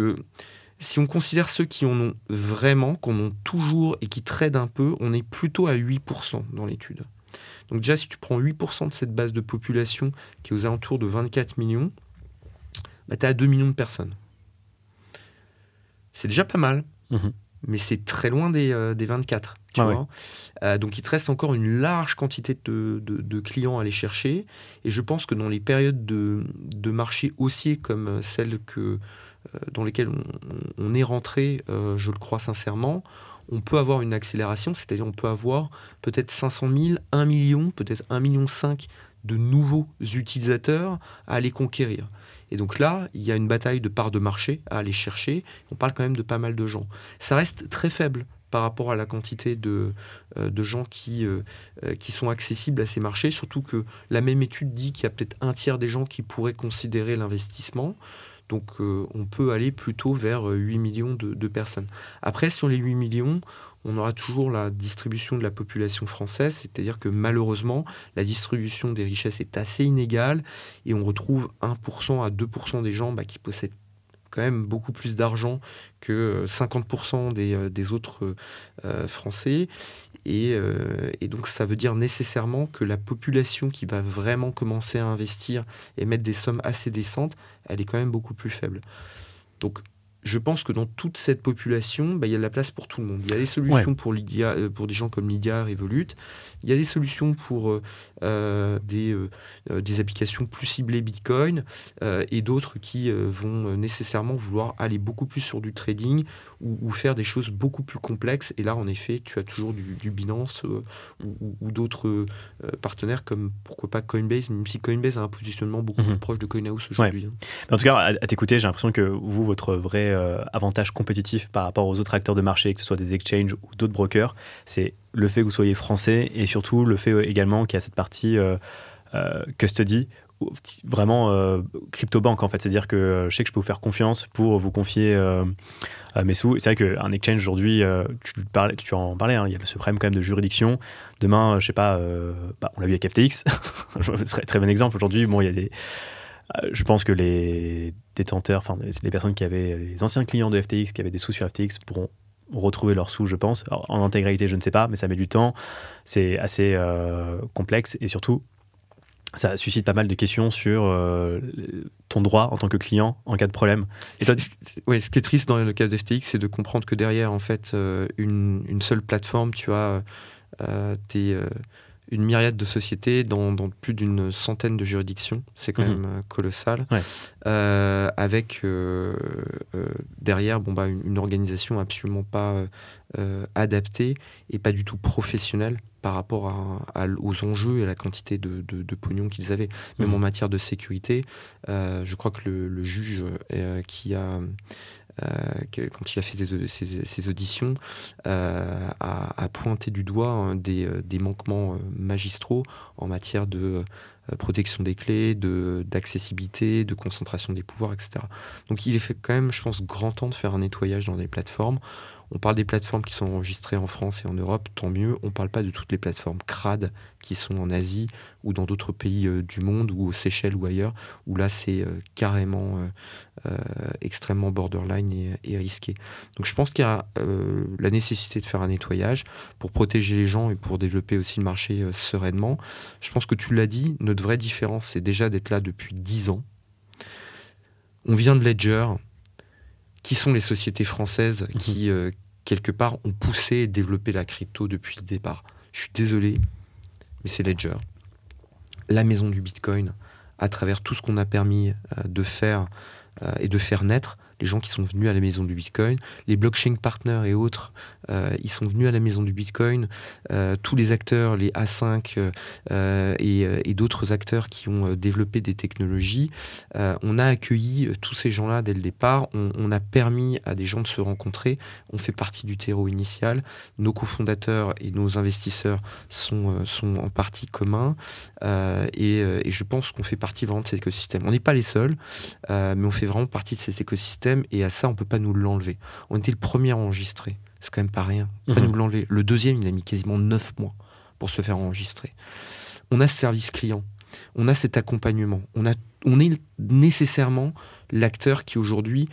si on considère ceux qui en ont vraiment, qu'on ont toujours et qui tradent un peu, on est plutôt à 8% dans l'étude. Donc déjà, si tu prends 8% de cette base de population qui est aux alentours de 24 millions, bah, tu as 2 millions de personnes. C'est déjà pas mal, mais c'est très loin des 24. Tu vois. Donc il te reste encore une large quantité de clients à aller chercher. Et je pense que dans les périodes de marché haussier comme celles dans lesquelles on est rentré, je le crois sincèrement, on peut avoir une accélération, c'est-à-dire on peut avoir peut-être 500 000, 1 million, peut-être 1,5 million de nouveaux utilisateurs à aller conquérir. Et donc là, il y a une bataille de parts de marché à aller chercher. On parle quand même de pas mal de gens. Ça reste très faible par rapport à la quantité de gens qui sont accessibles à ces marchés, surtout que la même étude dit qu'il y a peut-être un tiers des gens qui pourraient considérer l'investissement. Donc on peut aller plutôt vers 8 millions de personnes. Après, sur les 8 millions, on aura toujours la distribution de la population française, c'est-à-dire que malheureusement, la distribution des richesses est assez inégale et on retrouve 1% à 2% des gens qui possèdent quand même beaucoup plus d'argent que 50% des autres Français. Et donc ça veut dire nécessairement que la population qui va vraiment commencer à investir et mettre des sommes assez décentes, elle est quand même beaucoup plus faible. Donc je pense que dans toute cette population, il y a de la place pour tout le monde. Il y a des solutions pour des gens comme Lydia, Revolut. Il y a des solutions pour des applications plus ciblées Bitcoin et d'autres qui vont nécessairement vouloir aller beaucoup plus sur du trading ou faire des choses beaucoup plus complexes. Et là, en effet, tu as toujours du Binance ou d'autres partenaires comme, pourquoi pas, Coinbase, même si Coinbase a un positionnement beaucoup plus proche de CoinHouse aujourd'hui. En tout cas, à t'écouter, j'ai l'impression que vous, votre vrai avantage compétitif par rapport aux autres acteurs de marché, que ce soit des exchanges ou d'autres brokers, c'est le fait que vous soyez français et surtout le fait également qu'il y a cette partie custody, vraiment crypto-banque en fait. C'est-à-dire que je sais que je peux vous faire confiance pour vous confier mes sous. C'est vrai qu'un exchange aujourd'hui, tu en parlais, il y a ce problème quand même de juridiction. Demain, je sais pas, on l'a vu avec FTX, ce serait un très bon exemple. Aujourd'hui, il y a des... je pense que les détenteurs, les personnes qui avaient, les anciens clients de FTX qui avaient des sous sur FTX pourront retrouver leurs sous, je pense. Alors, en intégralité, je ne sais pas, mais ça met du temps. C'est assez complexe et surtout, ça suscite pas mal de questions sur ton droit en tant que client en cas de problème. Et ce qui est triste dans le cas de FTX, c'est de comprendre que derrière, en fait, une seule plateforme, tu as une myriade de sociétés dans plus d'une centaine de juridictions. C'est quand même colossal. Avec derrière une organisation absolument pas adaptée et pas du tout professionnelle par rapport aux enjeux et à la quantité de pognon qu'ils avaient. Même en matière de sécurité, je crois que le juge quand il a fait ses auditions, a pointé du doigt des manquements magistraux en matière de protection des clés, d'accessibilité, de concentration des pouvoirs, etc. Donc il est fait quand même, je pense, grand temps de faire un nettoyage dans les plateformes. On parle des plateformes qui sont enregistrées en France et en Europe, tant mieux. On ne parle pas de toutes les plateformes crades qui sont en Asie ou dans d'autres pays du monde ou aux Seychelles ou ailleurs, où là c'est carrément extrêmement borderline et risqué. Donc je pense qu'il y a la nécessité de faire un nettoyage pour protéger les gens et pour développer aussi le marché sereinement. Je pense que tu l'as dit, notre vraie différence, c'est déjà d'être là depuis 10 ans. On vient de Ledger, qui sont les sociétés françaises qui, quelque part, ont poussé et développé la crypto depuis le départ. Je suis désolé, mais c'est Ledger. La maison du Bitcoin, à travers tout ce qu'on a permis de faire et de faire naître, les gens qui sont venus à la maison du Bitcoin, les blockchain partners et autres, ils sont venus à la maison du Bitcoin, tous les acteurs, les A5 et d'autres acteurs qui ont développé des technologies, on a accueilli tous ces gens-là dès le départ, on a permis à des gens de se rencontrer, on fait partie du terreau initial, nos cofondateurs et nos investisseurs sont en partie communs, et je pense qu'on fait partie vraiment de cet écosystème. On n'est pas les seuls, mais on fait vraiment partie de cet écosystème, et à ça on peut pas nous l'enlever. On était le premier à enregistrer, c'est quand même pas rien, on peut pas nous l'enlever. Le deuxième, il a mis quasiment 9 mois pour se faire enregistrer. On a ce service client, on a cet accompagnement, on est nécessairement l'acteur qui aujourd'hui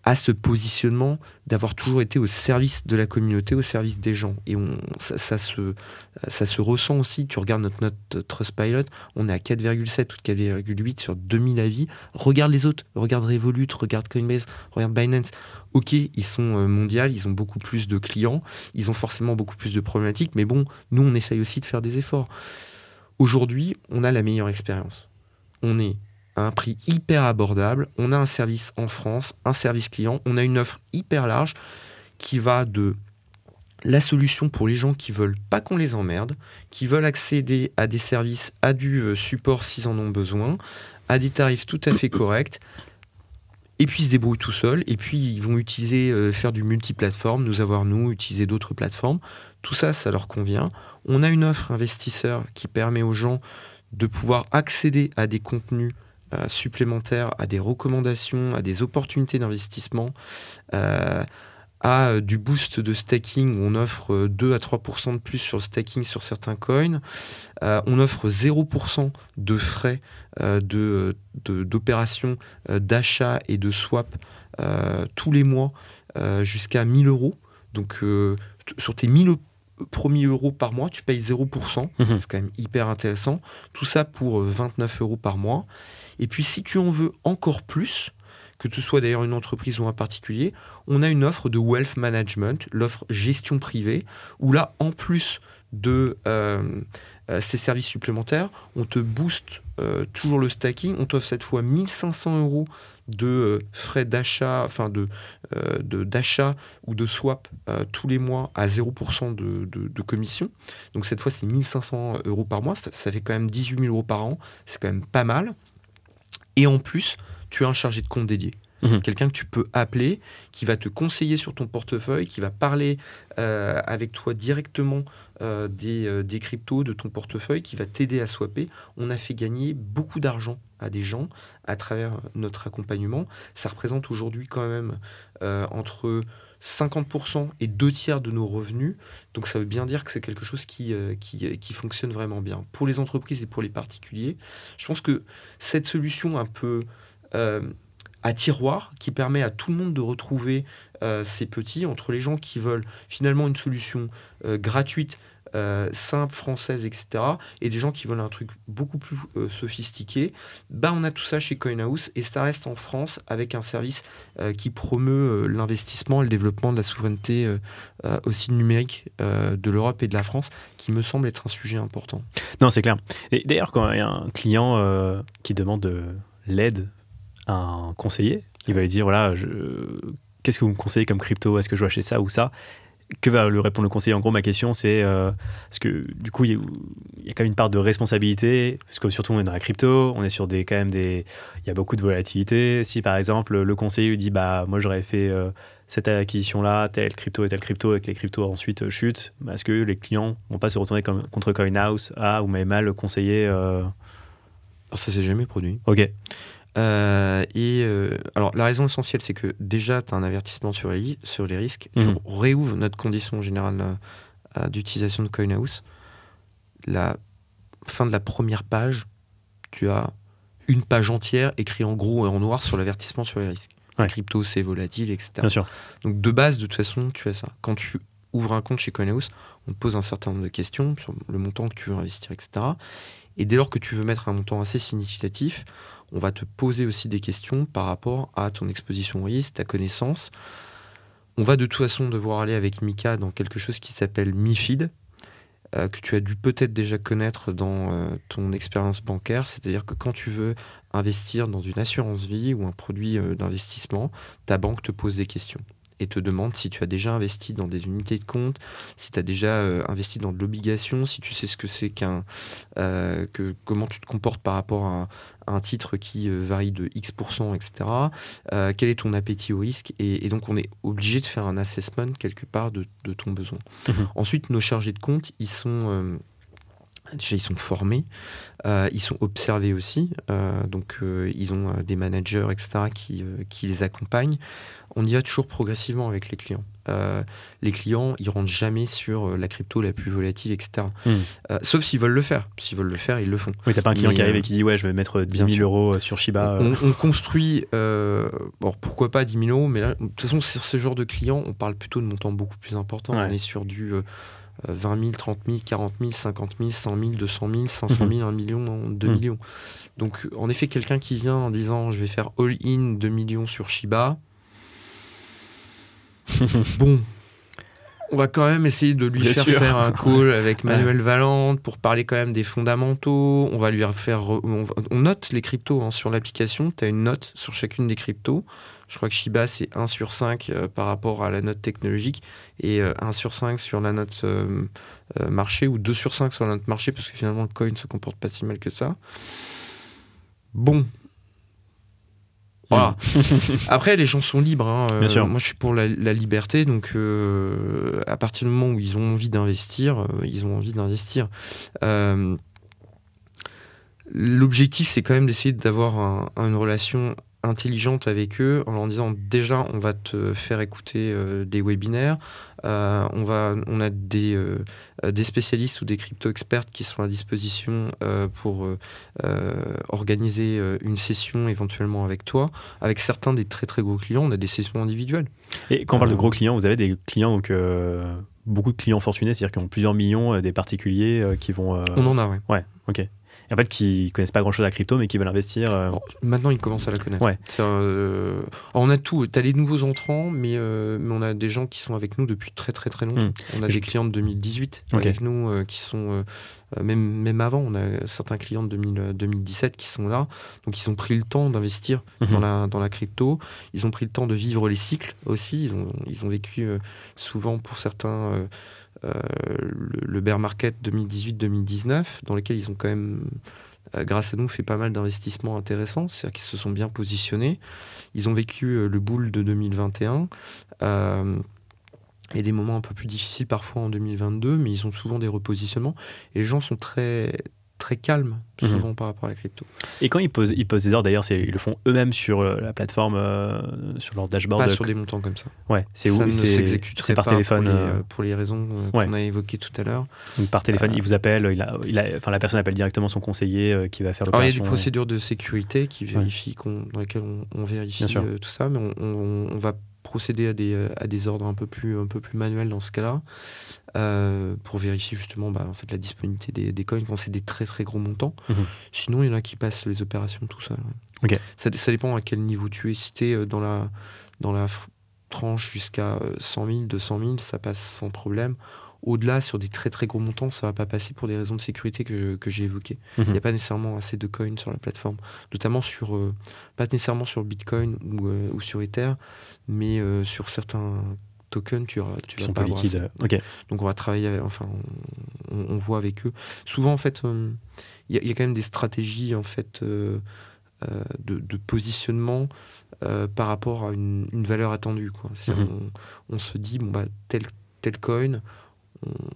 a ce positionnement d'avoir toujours été au service de la communauté, au service des gens. Et ça se ressent aussi. Tu regardes notre note Trustpilot, on est à 4,7 ou 4,8 sur 2000 avis. Regarde les autres, regarde Revolut, regarde Coinbase, regarde Binance. Ok, ils sont mondiaux, ils ont beaucoup plus de clients, ils ont forcément beaucoup plus de problématiques, mais bon, nous on essaye aussi de faire des efforts. Aujourd'hui, on a la meilleure expérience. On est à un prix hyper abordable, on a un service en France, un service client, on a une offre hyper large qui va de la solution pour les gens qui veulent pas qu'on les emmerde, qui veulent accéder à des services, à du support s'ils en ont besoin, à des tarifs tout à fait corrects, et puis ils se débrouillent tout seuls, et puis ils vont faire du multiplateforme, utiliser d'autres plateformes. Tout ça, ça leur convient. On a une offre investisseur qui permet aux gens de pouvoir accéder à des contenus supplémentaires, à des recommandations, à des opportunités d'investissement, à du boost de staking où on offre 2 à 3% de plus sur le staking sur certains coins. On offre 0% de frais d'opérations d'achat et de swap tous les mois jusqu'à 1 000 €. Donc sur tes 1 000 premiers euros par mois, tu payes 0%. C'est quand même hyper intéressant. Tout ça pour 29 € par mois. Et puis si tu en veux encore plus, que ce soit d'ailleurs une entreprise ou un particulier, on a une offre de wealth management, l'offre gestion privée, où là, en plus de ces services supplémentaires, on te booste toujours le stacking, on t'offre cette fois 1 500 € de frais d'achat, enfin d'achat ou de swap tous les mois à 0% de commission. Donc cette fois, c'est 1 500 € par mois, ça fait quand même 18 000 € par an, c'est quand même pas mal. Et en plus, tu as un chargé de compte dédié. Quelqu'un que tu peux appeler, qui va te conseiller sur ton portefeuille, qui va parler avec toi directement des cryptos, de ton portefeuille, qui va t'aider à swapper. On a fait gagner beaucoup d'argent à des gens à travers notre accompagnement. Ça représente aujourd'hui quand même entre 50% et 2/3 de nos revenus. Donc ça veut bien dire que c'est quelque chose qui fonctionne vraiment bien. Pour les entreprises et pour les particuliers, je pense que cette solution un peu à tiroir, qui permet à tout le monde de retrouver ces petits, entre les gens qui veulent finalement une solution gratuite, simple, française, etc., et des gens qui veulent un truc beaucoup plus sophistiqué, on a tout ça chez CoinHouse, et ça reste en France avec un service qui promeut l'investissement et le développement de la souveraineté aussi numérique de l'Europe et de la France, qui me semble être un sujet important. Non, c'est clair. Et d'ailleurs, quand il y a un client qui demande de l'aide, un conseiller, il va lui dire voilà, qu'est-ce que vous me conseillez comme crypto, est-ce que je dois acheter ça ou ça? Que va lui répondre le conseiller? En gros, ma question c'est parce que du coup il y a quand même une part de responsabilité, parce que surtout on est dans la crypto, on est sur il y a beaucoup de volatilité. Si par exemple le conseiller lui dit moi j'aurais fait cette acquisition là, telle crypto et que les cryptos ensuite chutent, est-ce que les clients vont pas se retourner contre CoinHouse? Vous m'avez mal conseillé Ça s'est jamais produit. Ok. Alors la raison essentielle, c'est que déjà tu as un avertissement sur les risques. Tu réouvres notre condition générale d'utilisation de CoinHouse. La fin de la première page, tu as une page entière écrite en gros et en noir sur l'avertissement sur les risques. Ouais. Crypto, c'est volatile, etc. Bien sûr. Donc de base, de toute façon, tu as ça. Quand tu ouvres un compte chez CoinHouse, on te pose un certain nombre de questions sur le montant que tu veux investir, etc. Et dès lors que tu veux mettre un montant assez significatif, on va te poser aussi des questions par rapport à ton exposition au risque, ta connaissance. On va de toute façon devoir aller avec Mika dans quelque chose qui s'appelle MiFID, que tu as dû peut-être déjà connaître dans ton expérience bancaire. C'est-à-dire que quand tu veux investir dans une assurance vie ou un produit d'investissement, ta banque te pose des questions et te demande si tu as déjà investi dans des unités de compte, si tu as déjà investi dans de l'obligation, si tu sais ce que c'est comment tu te comportes par rapport à un titre qui varie de X%, etc. Quel est ton appétit au risque, et donc on est obligé de faire un assessment quelque part de ton besoin. Ensuite, nos chargés de compte, ils sont formés, ils sont observés aussi, donc ils ont des managers, etc., qui les accompagnent. On y va toujours progressivement avec les clients. Les clients, ils rentrent jamais sur la crypto la plus volatile, etc. Sauf s'ils veulent le faire. S'ils veulent le faire, ils le font. Oui, t'as pas un client qui arrive et qui dit ouais, je vais mettre 10 000 € sur Shiba. On construit, pourquoi pas 10 000 €, mais là, de toute façon, sur ce genre de clients, on parle plutôt de montants beaucoup plus importants. Ouais. On est sur du 20 000, 30 000, 40 000, 50 000, 100 000, 200 000, 500 000, 1 million, 2 millions. Donc, en effet, quelqu'un qui vient en disant je vais faire all-in 2 millions sur Shiba, bon, on va quand même essayer de lui faire un call avec Manuel Valente pour parler quand même des fondamentaux. On va lui faire. On note les cryptos sur l'application. Tu as une note sur chacune des cryptos. Je crois que Shiba, c'est 1 sur 5 par rapport à la note technologique, et 1 sur 5 sur la note marché, ou 2 sur 5 sur la note marché, parce que finalement, le coin ne se comporte pas si mal que ça. Bon. Voilà. Après, les gens sont libres. Bien sûr. Moi, je suis pour la liberté. Donc, à partir du moment où ils ont envie d'investir, ils ont envie d'investir. L'objectif, c'est quand même d'essayer d'avoir une relation intelligente avec eux, en leur disant déjà, on va te faire écouter des webinaires. On a des spécialistes ou des crypto-experts qui sont à disposition pour organiser une session éventuellement avec toi. Avec certains des très très gros clients, on a des sessions individuelles. Et quand on parle de gros clients, vous avez des clients, donc beaucoup de clients fortunés, c'est-à-dire qui ont plusieurs millions, des particuliers qui vont... On en a, oui. Ouais, ok. Et en fait, qui connaissent pas grand-chose à la crypto, mais qui veulent investir. Maintenant, ils commencent à la connaître. Ouais. On a tout. Tu as les nouveaux entrants, mais on a des gens qui sont avec nous depuis très très très longtemps. On a des clients de 2018 avec nous qui sont... même avant, on a certains clients de 2017 qui sont là. Donc, ils ont pris le temps d'investir dans la crypto. Ils ont pris le temps de vivre les cycles aussi. Ils ont vécu souvent, pour certains... le bear market 2018-2019, dans lequel ils ont quand même, grâce à nous, fait pas mal d'investissements intéressants, c'est-à-dire qu'ils se sont bien positionnés. Ils ont vécu le bull de 2021 et des moments un peu plus difficiles parfois en 2022, mais ils ont souvent des repositionnements et les gens sont très très calmes souvent par rapport à la crypto. Et quand ils posent des ordres, d'ailleurs, ils le font eux-mêmes sur la plateforme, sur leur dashboard. Pas sur des montants comme ça. Ouais, ça ne s'exécuterait c'est par pas téléphone pour les raisons qu'on a évoquées tout à l'heure. Donc par téléphone, il vous appelle, la personne appelle directement son conseiller qui va faire l'opération. Alors il y a des procédures de sécurité qui vérifient dans lesquelles on vérifie tout ça, mais on va procéder à des ordres un peu plus manuels dans ce cas-là. Pour vérifier justement en fait, la disponibilité des coins quand c'est des très très gros montants. Sinon, il y en a qui passent les opérations tout seul. Okay. Ça dépend à quel niveau tu es. Si tu es dans la tranche jusqu'à 100 000, 200 000, ça passe sans problème. Au-delà, sur des très très gros montants, ça ne va pas passer pour des raisons de sécurité que j'ai évoquées. Il n'y a pas nécessairement assez de coins sur la plateforme, notamment pas nécessairement sur Bitcoin ou sur Ether, mais sur certains tokens, tu vas sont pas pas liquides. Okay. Donc on va travailler, on voit avec eux. Souvent en fait, il y a quand même des stratégies en fait de positionnement par rapport à une valeur attendue, quoi. On se dit tel coin,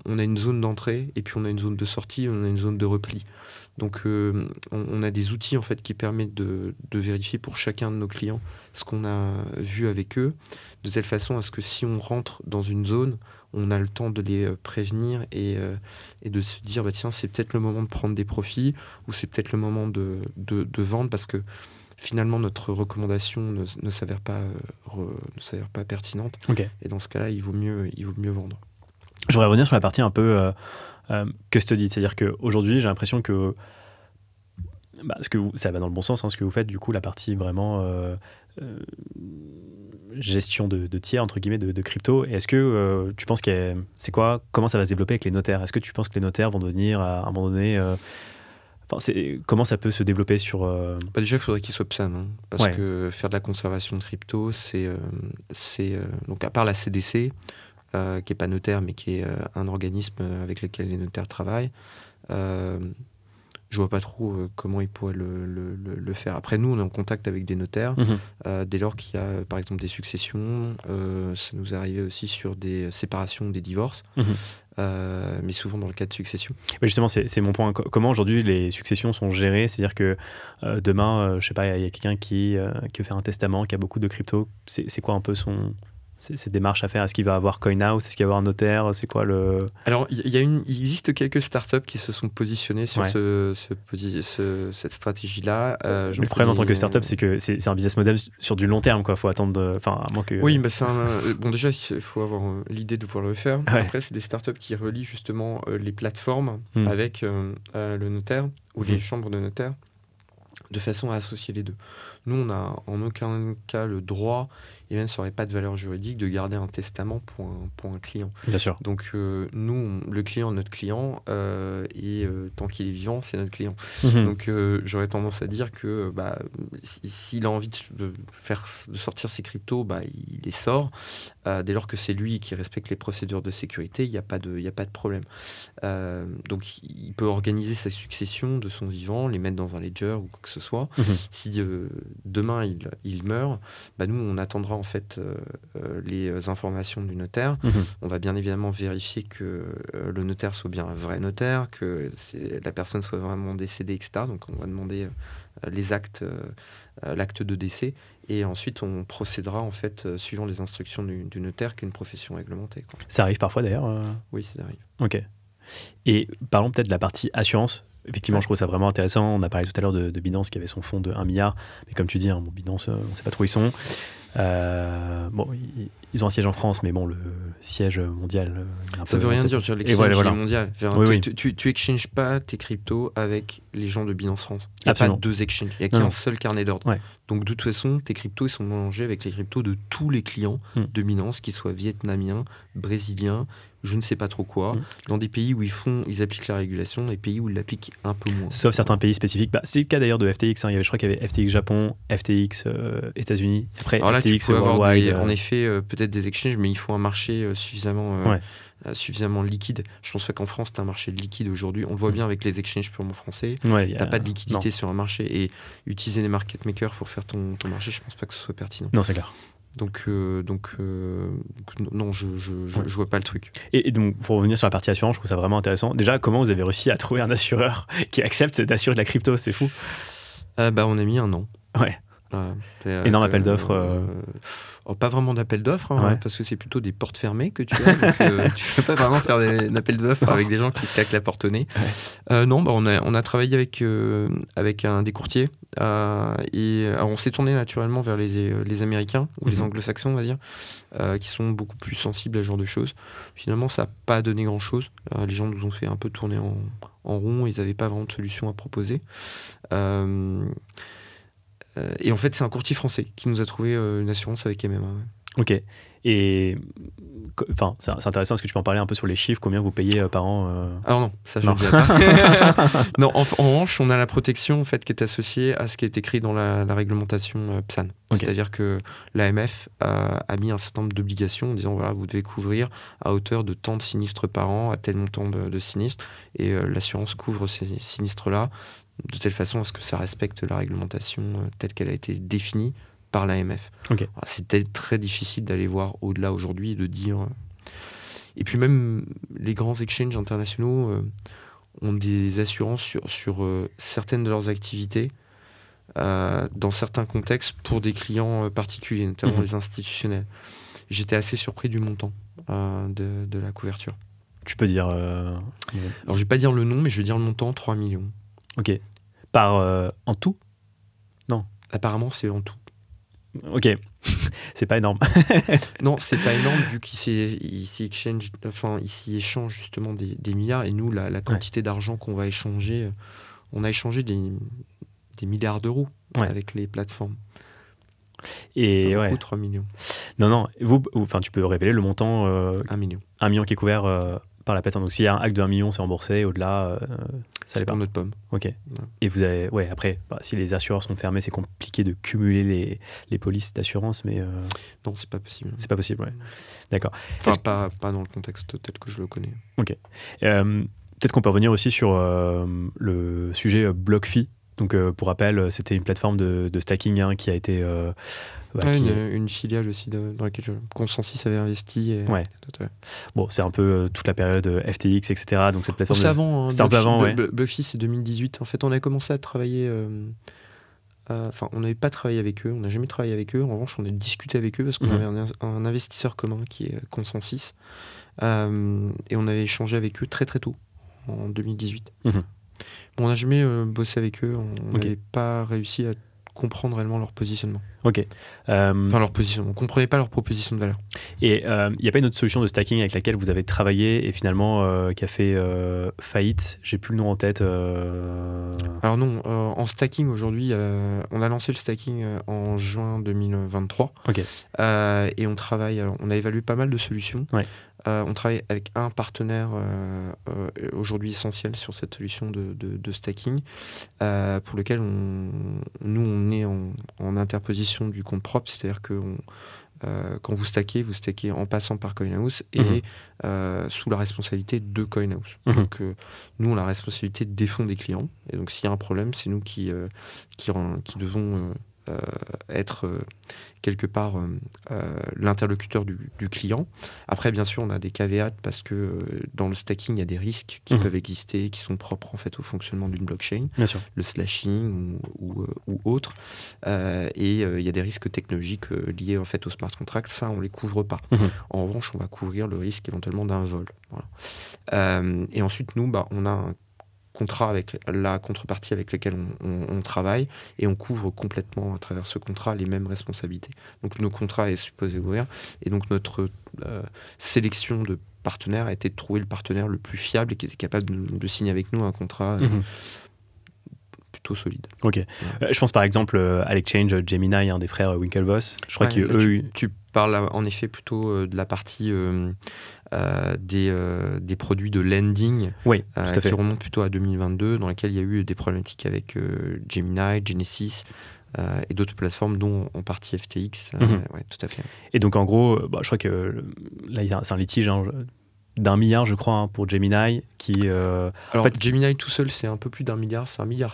on a une zone d'entrée et puis on a une zone de sortie, on a une zone de repli. Donc on a des outils en fait qui permettent de vérifier pour chacun de nos clients ce qu'on a vu avec eux, de telle façon à ce que si on rentre dans une zone, on a le temps de les prévenir et de se dire tiens, c'est peut-être le moment de prendre des profits ou c'est peut-être le moment de vendre, parce que finalement notre recommandation ne s'avère pas pertinente. Okay. Et dans ce cas-là, il vaut mieux vendre. Je voudrais revenir sur la partie un peu custody, c'est-à-dire qu'aujourd'hui, j'ai l'impression que ça va dans le bon sens, ce que vous faites, du coup, la partie vraiment gestion de tiers, entre guillemets, de crypto. Et est-ce que tu penses comment ça va se développer avec les notaires? Est-ce que tu penses que les notaires vont devenir, à un moment donné, comment ça peut se développer sur... Déjà, il faudrait qu'ils soient PSAN, parce que faire de la conservation de crypto, c'est donc à part la CDC, qui n'est pas notaire, mais qui est un organisme avec lequel les notaires travaillent. Je vois pas trop comment ils pourraient le faire. Après, nous, on est en contact avec des notaires. Dès lors qu'il y a, par exemple, des successions, ça nous est arrivé aussi sur des séparations, des divorces, mais souvent dans le cas de succession. Mais justement, c'est mon point. Comment aujourd'hui les successions sont gérées? C'est-à-dire que demain, je sais pas, il y a quelqu'un qui veut faire un testament, qui a beaucoup de crypto. C'est quoi un peu ces démarches à faire? Est-ce qu'il va avoir CoinHouse? Est-ce qu'il va avoir un notaire? C'est quoi le... Alors, il existe quelques startups qui se sont positionnées sur cette stratégie-là. Le problème en tant que startup, c'est que c'est un business model sur du long terme, quoi. Faut attendre, à moins que... Oui, mais bon, déjà, il faut avoir l'idée de pouvoir le faire. Ouais. Après, c'est des startups qui relient justement les plateformes avec le notaire ou les chambres de notaire, de façon à associer les deux. Nous, on n'a en aucun cas le droit, et même ça n'aurait pas de valeur juridique, de garder un testament pour un client. Bien sûr. Donc, nous, le client, notre client, et tant qu'il est vivant, c'est notre client. Donc, j'aurais tendance à dire que s'il a envie de sortir ses cryptos, il les sort. Dès lors que c'est lui qui respecte les procédures de sécurité, il n'y a pas de problème. Donc, il peut organiser sa succession de son vivant, les mettre dans un ledger ou quoi que ce soit. Si demain il meurt, nous on attendra en fait les informations du notaire. On va bien évidemment vérifier que le notaire soit bien un vrai notaire, que la personne soit vraiment décédée, etc. Donc on va demander les actes, l'acte de décès, et ensuite on procédera en fait suivant les instructions du notaire, qui est une profession réglementée, quoi. Ça arrive parfois d'ailleurs Oui, ça arrive. Ok. Et parlons peut-être de la partie assurance. Effectivement, je trouve ça vraiment intéressant. On a parlé tout à l'heure de Binance qui avait son fonds de 1 milliard. Mais comme tu dis, Binance, on ne sait pas trop où ils sont. Bon, ils ont un siège en France, mais bon, le siège mondial. Ça veut rien dire, l'exchange mondial. Oui. Tu exchanges pas tes cryptos avec les gens de Binance France. Il n'y a Absolument. pas 2 exchanges, il n'y a qu'un seul carnet d'ordre. Ouais. Donc de toute façon, tes cryptos ils sont mélangés avec les cryptos de tous les clients de Binance, qu'ils soient vietnamiens, brésiliens, je ne sais pas trop quoi, dans des pays où ils appliquent la régulation, et pays où ils l'appliquent un peu moins. Sauf certains pays spécifiques. C'est le cas d'ailleurs de FTX. Je crois qu'il y avait FTX Japon, FTX États-Unis, après alors là, FTX tu peux avoir Worldwide. en effet peut-être des exchanges, mais il faut un marché suffisamment liquide. Je pense pas qu'en France, tu as un marché liquide aujourd'hui. On le voit bien avec les exchanges purement français. Tu n'as pas de liquidité sur un marché, et utiliser les market makers pour faire ton marché, je pense pas que ce soit pertinent. Non, c'est clair. Donc non, je vois pas le truc. Et donc, pour revenir sur la partie assurance, je trouve ça vraiment intéressant. Déjà, comment vous avez réussi à trouver un assureur qui accepte d'assurer de la crypto? C'est fou. On a mis un an. Ouais. Énorme appel d'offres. Pas vraiment d'appel d'offres, parce que c'est plutôt des portes fermées que tu as. Donc, tu peux pas vraiment faire un appel d'offres avec des gens qui te claquent la porte au nez. Non, on a travaillé avec des courtiers. Et alors, on s'est tourné naturellement vers les Américains, ou les Anglo-Saxons, on va dire, qui sont beaucoup plus sensibles à ce genre de choses. Finalement, ça n'a pas donné grand-chose. Les gens nous ont fait un peu tourner en rond. Ils n'avaient pas vraiment de solution à proposer. Et en fait, c'est un courtier français qui nous a trouvé une assurance avec MMA. Ouais. Ok. Et c'est intéressant. Est-ce que tu peux en parler un peu sur les chiffres? Combien vous payez par an Alors non, ça je ne dirais pas. Non, en revanche, on a la protection en fait, qui est associée à ce qui est écrit dans la réglementation PSAN. Okay. C'est-à-dire que l'AMF a mis un certain nombre d'obligations en disant voilà, vous devez couvrir à hauteur de tant de sinistres par an, à tel montant de sinistres. Et l'assurance couvre ces sinistres-là de telle façon à ce que ça respecte la réglementation telle qu'elle a été définie par l'AMF. Okay. C'était très difficile d'aller voir au-delà aujourd'hui et de dire... Et puis même les grands exchanges internationaux ont des assurances sur certaines de leurs activités dans certains contextes pour des clients particuliers, notamment les institutionnels. J'étais assez surpris du montant de la couverture. Tu peux dire... Alors je vais pas dire le nom, mais je vais dire le montant, 3 millions. Ok. En tout? Non. Apparemment, c'est en tout. Ok. C'est pas énorme. Non, c'est pas énorme vu qu'il s'y échange justement des milliards. Et nous, la quantité d'argent qu'on va échanger, on a échangé des milliards d'euros avec les plateformes. Et beaucoup, 3 millions. Non. Tu peux révéler le montant 1 million. 1 million qui est couvert par la plateforme. Donc s'il y a un hack de 1 million, c'est remboursé. Au-delà, ça l'est pas. C'est pour notre pomme. Ok. Ouais. Et vous avez, après, si les assureurs sont fermés, c'est compliqué de cumuler les polices d'assurance, mais non, c'est pas possible. C'est pas possible, ouais. D'accord. Enfin, pas dans le contexte tel que je le connais. Ok. Peut-être qu'on peut revenir aussi sur le sujet BlockFi. Donc, pour rappel, c'était une plateforme de stacking qui a été... une filiale aussi dans laquelle Consensus avait investi. Bon, c'est un peu toute la période FTX, etc. Donc, cette plateforme... C'est avant. C'était un peu avant, ouais. BlockFi, c'est 2018. En fait, on a commencé à travailler... on n'avait pas travaillé avec eux, on n'a jamais travaillé avec eux. En revanche, on a discuté avec eux parce qu'on avait un investisseur commun qui est Consensus. Et on avait échangé avec eux très très tôt, en 2018. On n'a jamais bossé avec eux, on n'avait pas réussi à comprendre réellement leur positionnement. Ok. Leur positionnement, on ne comprenait pas leur proposition de valeur. Et il n'y a pas une autre solution de stacking avec laquelle vous avez travaillé et finalement qui a fait faillite? J'ai plus le nom en tête. Alors non, en stacking aujourd'hui, on a lancé le stacking en juin 2023. Ok. Et on travaille, on a évalué pas mal de solutions. Ouais. On travaille avec un partenaire aujourd'hui essentiel sur cette solution de stacking, pour lequel on est en interposition du compte propre, c'est-à-dire que quand vous stackez en passant par CoinHouse et sous la responsabilité de CoinHouse. Donc nous, on a la responsabilité des fonds des clients, et donc s'il y a un problème, c'est nous qui devons être quelque part l'interlocuteur du client. Après, bien sûr, on a des caveats parce que dans le stacking, il y a des risques qui peuvent exister, qui sont propres en fait au fonctionnement d'une blockchain, bien sûr. Le slashing ou autre. Et il y a des risques technologiques liés en fait au smart contract. Ça, on les couvre pas. En revanche, on va couvrir le risque éventuellement d'un vol. Voilà. Et ensuite, nous, on a contrat avec la contrepartie avec laquelle on travaille, et on couvre complètement à travers ce contrat les mêmes responsabilités. Donc nos contrats est supposé ouvrir, et donc notre sélection de partenaires a été de trouver le partenaire le plus fiable et qui était capable de signer avec nous un contrat plutôt solide. Ok. Je pense par exemple à l'exchange Gemini, un des frères Winklevoss. Je crois tu parles en effet plutôt de la partie des produits de lending qui remontent plutôt à 2022, dans laquelle il y a eu des problématiques avec Gemini, Genesis et d'autres plateformes, dont en partie FTX. Ouais, tout à fait. Et donc en gros, je crois que là c'est un litige d'1 milliard, je crois, pour Gemini, qui... Alors, en fait, Gemini tout seul, c'est un peu plus d'1 milliard, c'est 1,1 milliard.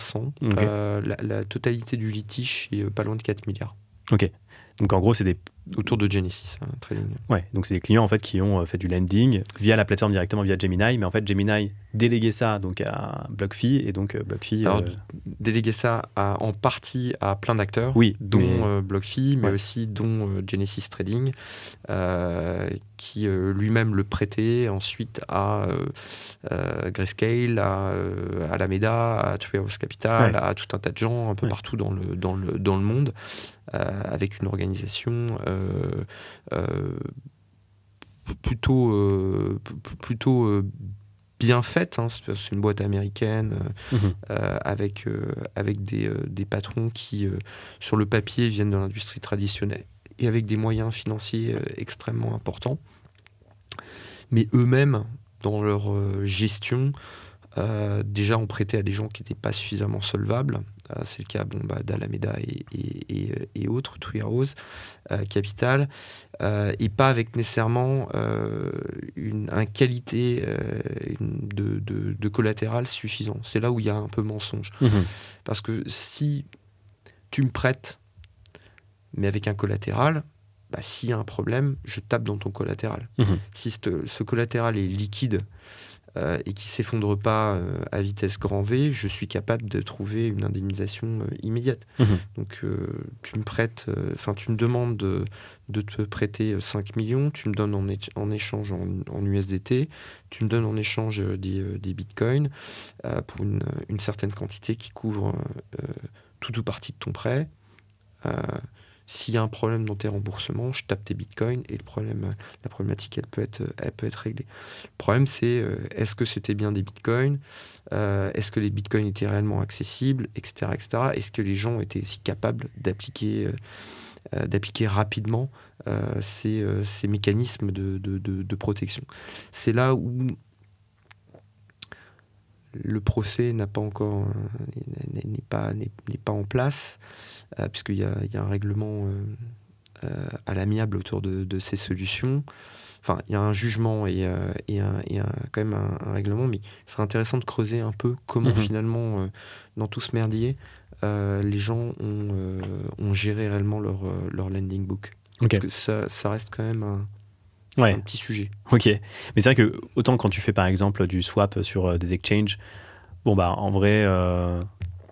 La totalité du litige est pas loin de 4 milliards. Ok. Donc en gros, c'est des... Autour de Genesis, trading. Ouais, donc c'est des clients en fait qui ont fait du lending via la plateforme directement via Gemini, mais en fait Gemini déléguait ça donc à BlockFi, et donc BlockFi... Alors, déléguait ça en partie à plein d'acteurs, dont BlockFi, mais aussi dont Genesis Trading, qui lui-même le prêtait ensuite à Grayscale, à Alameda, à Three Arrows Capital, à tout un tas de gens un peu partout dans le monde, avec une organisation plutôt bien faite, c'est une boîte américaine avec des patrons qui sur le papier viennent de l'industrie traditionnelle et avec des moyens financiers extrêmement importants, mais eux-mêmes dans leur gestion déjà ont prêté à des gens qui n'étaient pas suffisamment solvables. C'est le cas d'Alameda et autres, Three Arrows Capital, et pas avec nécessairement un qualité de collatéral suffisant. C'est là où il y a un peu mensonge. Parce que si tu me prêtes, mais avec un collatéral, s'il y a un problème, je tape dans ton collatéral. Si ce collatéral est liquide, et qui ne s'effondre pas à vitesse grand V, je suis capable de trouver une indemnisation immédiate. Donc tu me demandes de te prêter 5 millions, tu me donnes en échange en USDT, tu me donnes en échange des bitcoins pour une certaine quantité qui couvre tout ou partie de ton prêt. S'il y a un problème dans tes remboursements, je tape tes bitcoins et la problématique, elle peut être réglée. Le problème, c'est est-ce que c'était bien des bitcoins, est-ce que les bitcoins étaient réellement accessibles, etc., etc. Est-ce que les gens étaient aussi capables d'appliquer rapidement ces mécanismes de protection. C'est là où le procès n'est pas en place, puisqu'il y a un règlement à l'amiable autour de ces solutions. Enfin, il y a un jugement et quand même un règlement, mais il serait intéressant de creuser un peu comment finalement, dans tout ce merdier, les gens ont géré réellement leur lending book. Parce que ça reste quand même un petit sujet. Ok, mais c'est vrai que autant quand tu fais par exemple du swap sur des exchanges, en vrai,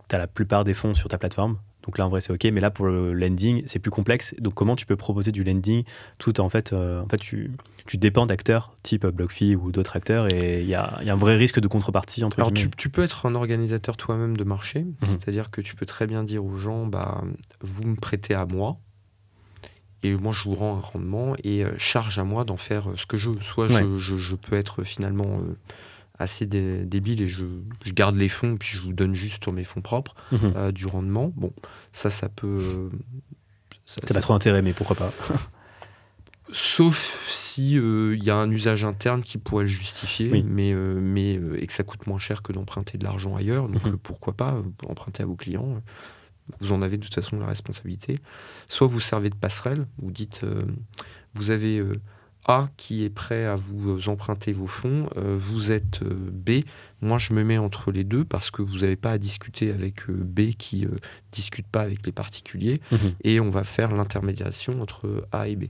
tu as la plupart des fonds sur ta plateforme. Donc là, en vrai, c'est OK. Mais là, pour le lending, c'est plus complexe. Donc, comment tu peux proposer du lending tout en fait, tu dépends d'acteurs type BlockFi ou d'autres acteurs, et il y a un vrai risque de contrepartie entre guillemets. Alors, tu peux être un organisateur toi-même de marché. C'est-à-dire que tu peux très bien dire aux gens, vous me prêtez à moi, et moi, je vous rends un rendement, et charge à moi d'en faire ce que je veux. Soit je peux être finalement... assez débile et je garde les fonds puis je vous donne juste sur mes fonds propres du rendement. Bon, ça peut... T'as pas trop intérêt, mais pourquoi pas. Sauf si il y a un usage interne qui pourrait le justifier, mais et que ça coûte moins cher que d'emprunter de l'argent ailleurs. Donc pourquoi pas emprunter à vos clients. Vous en avez de toute façon la responsabilité. Soit vous servez de passerelle, vous dites vous avez... A qui est prêt à vous emprunter vos fonds, vous êtes B, moi je me mets entre les deux parce que vous n'avez pas à discuter avec B qui discute pas avec les particuliers, et on va faire l'intermédiation entre A et B.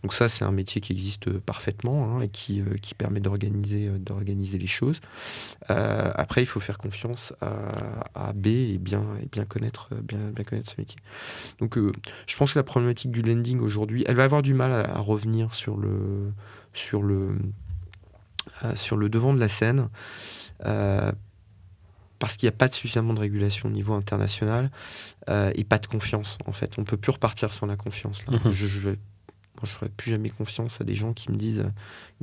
Donc ça, c'est un métier qui existe parfaitement et qui permet d'organiser les choses. Après, il faut faire confiance à B et bien connaître ce métier. Donc je pense que la problématique du lending aujourd'hui, elle va avoir du mal à revenir sur le devant de la scène, parce qu'il n'y a pas suffisamment de régulation au niveau international et pas de confiance, en fait. On ne peut plus repartir sans la confiance. Là. Je ne ferai plus jamais confiance à des gens qui me disent que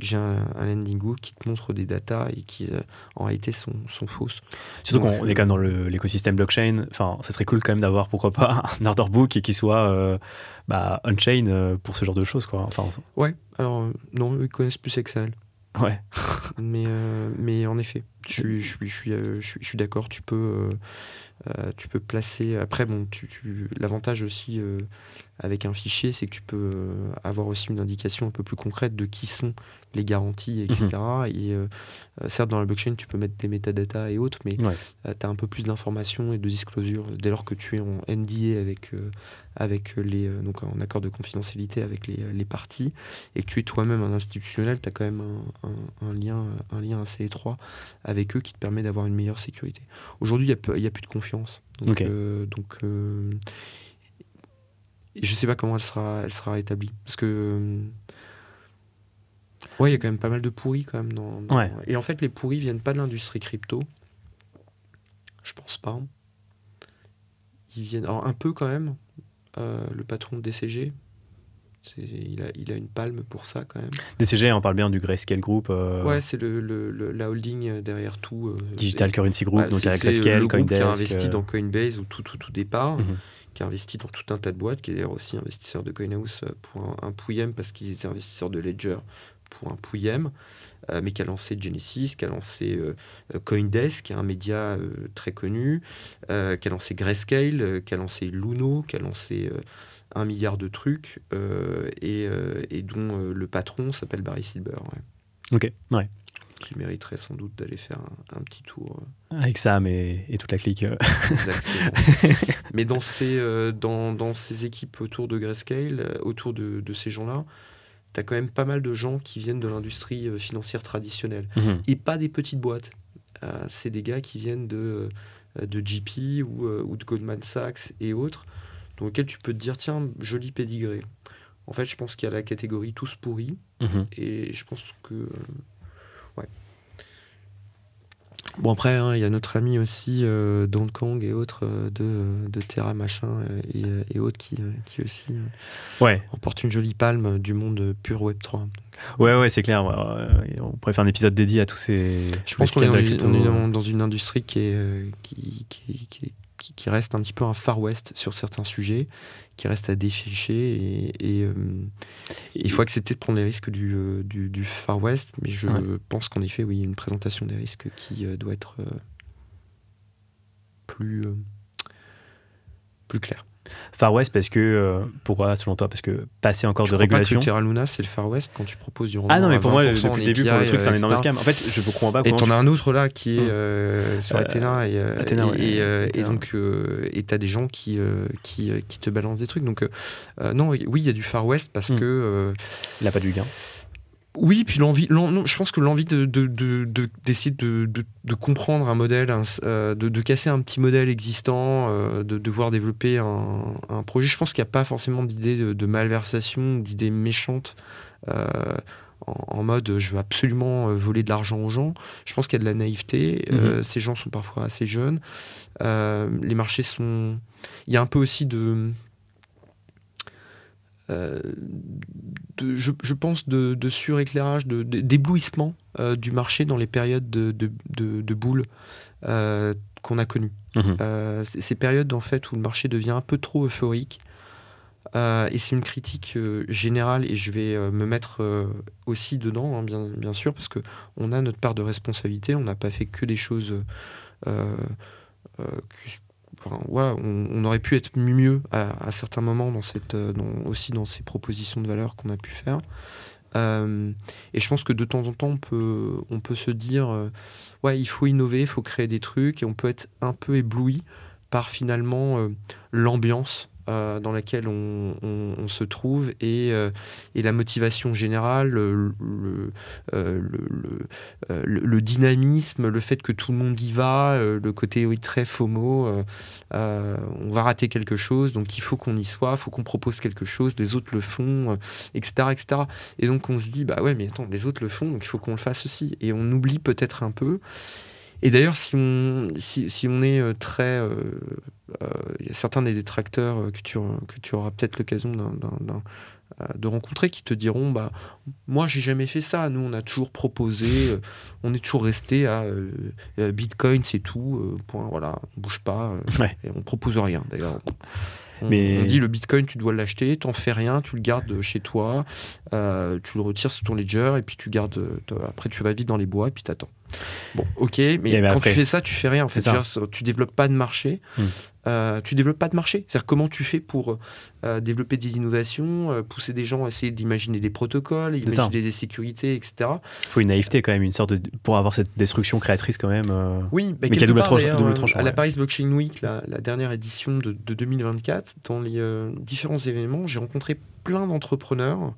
j'ai un landing hook qui te montre des datas et qui, en réalité, sont fausses. Surtout qu'on est quand même dans l'écosystème blockchain. Enfin, ça serait cool quand même d'avoir, pourquoi pas, un order book et qui soit on-chain pour ce genre de choses, quoi. Enfin, ouais, alors, non, ils connaissent plus Excel. Ouais. mais en effet, je suis d'accord, tu peux placer... Après, bon, l'avantage aussi avec un fichier, c'est que tu peux avoir aussi une indication un peu plus concrète de qui sont les garanties, etc. Et certes, dans la blockchain, tu peux mettre des métadatas et autres, mais tu as un peu plus d'informations et de disclosure dès lors que tu es en NDA avec donc en accord de confidentialité avec les parties, et que tu es toi-même un institutionnel, tu as quand même un lien assez étroit avec eux qui te permet d'avoir une meilleure sécurité. Aujourd'hui, il n'y a plus de confiance. Donc, je ne sais pas comment elle sera rétablie. Parce que... il y a quand même pas mal de pourris quand même. Et en fait, les pourris viennent pas de l'industrie crypto. Je pense pas. Ils viennent... Alors, un peu quand même. Le patron de DCG, il a une palme pour ça quand même. DCG, on parle bien du Grayscale Group. Ouais, c'est la holding derrière tout. Digital Currency Group, donc avec Grayscale, Coindesk. Qui a investi dans Coinbase au tout départ. Qui a investi dans tout un tas de boîtes, qui est d'ailleurs aussi investisseur de CoinHouse pour un Pouillem, parce qu'il était investisseur de Ledger pour un Pouillem, mais qui a lancé Genesis, qui a lancé Coindesk, qui est un média très connu, qui a lancé Grayscale, qui a lancé Luno, qui a lancé 1 milliard de trucs, et dont le patron s'appelle Barry Silber. Ok, ouais. Qui mériterait sans doute d'aller faire un petit tour. Avec Sam et toute la clique. Exactement. Mais dans ces équipes autour de Grayscale, autour de ces gens-là, tu as quand même pas mal de gens qui viennent de l'industrie financière traditionnelle. Et pas des petites boîtes. C'est des gars qui viennent de JP ou de Goldman Sachs et autres, dans lesquels tu peux te dire, tiens, joli pédigré. En fait, je pense qu'il y a la catégorie tous pourris. Et je pense que... Bon, après, il y a notre ami aussi, Don Kong et autres, de Terra machin et autres, qui aussi emportent une jolie palme du monde pur Web3. Ouais, c'est clair. On pourrait faire un épisode dédié à tous ces... Je pense qu'on est dans une industrie qui reste un petit peu un Far West sur certains sujets, qui reste à déficher, et il faut accepter de prendre les risques du Far West, mais je pense qu'en effet, oui, il y a une présentation des risques qui doit être plus claire. Far West, parce que pourquoi selon toi? Parce que passer encore de régulation. Tu crois pas que Terra Luna c'est le Far West quand tu proposes du rendement? Ah non, mais pour moi depuis le début, pour le truc c'est un énorme scam. En fait, je ne comprends pas. Et t'en as un autre là qui est sur Athena, et donc t'as des gens qui te balancent des trucs. Donc non, oui, il y a du Far West parce que il n'a pas du gain. Oui, puis je pense que l'envie d'essayer de comprendre un modèle, de casser un petit modèle existant, de devoir développer un projet. Je pense qu'il n'y a pas forcément d'idée de malversation, d'idée méchante en mode je veux absolument voler de l'argent aux gens. Je pense qu'il y a de la naïveté. Ces gens sont parfois assez jeunes. Les marchés sont... Il y a un peu aussi je pense de suréclairage, d'éblouissement du marché dans les périodes de boule qu'on a connues. Ces périodes en fait où le marché devient un peu trop euphorique, et c'est une critique générale, et je vais me mettre aussi dedans, bien sûr, parce qu'on a notre part de responsabilité. On n'a pas fait que des choses on aurait pu être mieux à certains moments aussi dans ces propositions de valeur qu'on a pu faire. Et je pense que de temps en temps, on peut se dire il faut innover, il faut créer des trucs, et on peut être un peu ébloui par finalement l'ambiance dans laquelle on se trouve, et la motivation générale, le dynamisme, le fait que tout le monde y va, le côté très FOMO, on va rater quelque chose, donc il faut qu'on y soit, il faut qu'on propose quelque chose, les autres le font, etc., etc. Et donc on se dit, mais attends, les autres le font, donc il faut qu'on le fasse aussi. Et on oublie peut-être un peu. Et d'ailleurs, si on est très... il y a certains des détracteurs que tu auras peut-être l'occasion de rencontrer qui te diront moi j'ai jamais fait ça, nous on a toujours proposé, on est toujours resté à Bitcoin c'est tout, point, voilà, on bouge pas, et on propose rien d'ailleurs. On dit le Bitcoin tu dois l'acheter, t'en fais rien, tu le gardes chez toi, tu le retires sur ton ledger et puis tu gardes, après tu vas vite dans les bois et puis t'attends. Bon, ok, mais quand tu fais ça, tu fais rien. En fait. Tu développes pas de marché. Tu développes pas de marché. C'est-à-dire comment tu fais pour développer des innovations, pousser des gens à essayer d'imaginer des protocoles, imaginer des sécurités, etc. Il faut une naïveté quand même, une sorte de pour avoir cette destruction créatrice quand même. Oui, mais qui a double tranchant. À la Paris Blockchain Week, la dernière édition de 2024, dans les différents événements, j'ai rencontré plein d'entrepreneurs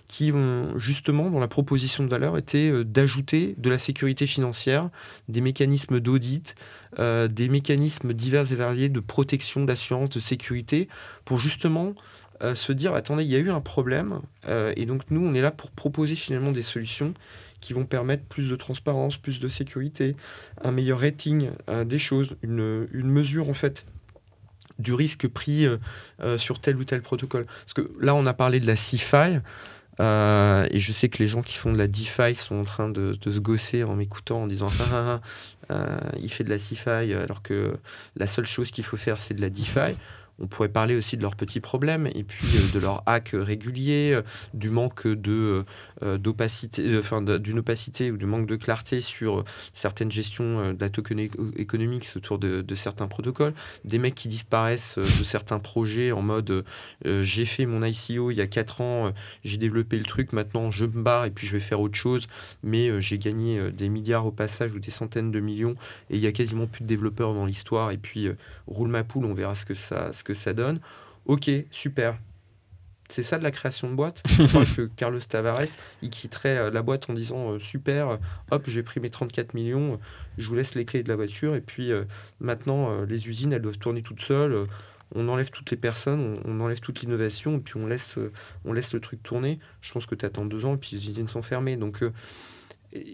qui ont justement, dans la proposition de valeur, été d'ajouter de la sécurité financière, des mécanismes d'audit, des mécanismes divers et variés de protection, d'assurance, de sécurité, pour justement se dire, attendez, il y a eu un problème, et donc nous, on est là pour proposer finalement des solutions qui vont permettre plus de transparence, plus de sécurité, un meilleur rating des choses, une mesure en fait du risque pris sur tel ou tel protocole. Parce que là, on a parlé de la CeFi, et je sais que les gens qui font de la DeFi sont en train de se gosser en m'écoutant en disant il fait de la CeFi alors que la seule chose qu'il faut faire c'est de la DeFi. On pourrait parler aussi de leurs petits problèmes et puis de leurs hacks réguliers, du manque d'opacité, d'une opacité ou du manque de clarté sur certaines gestions de la token economics autour de certains protocoles, des mecs qui disparaissent de certains projets en mode j'ai fait mon ICO il y a 4 ans, j'ai développé le truc, maintenant je me barre et puis je vais faire autre chose, mais j'ai gagné des milliards au passage ou des centaines de millions et il y a quasiment plus de développeurs dans l'histoire et puis roule ma poule, on verra ce que ça donne. Ok, super. C'est ça de la création de boîte. Je crois que Carlos Tavares, il quitterait la boîte en disant super, hop, j'ai pris mes 34 millions, je vous laisse les clés de la voiture et puis maintenant les usines elles doivent tourner toutes seules. On enlève toutes les personnes, on enlève toute l'innovation et puis on laisse le truc tourner. Je pense que tu attends 2 ans et puis les usines sont fermées. Donc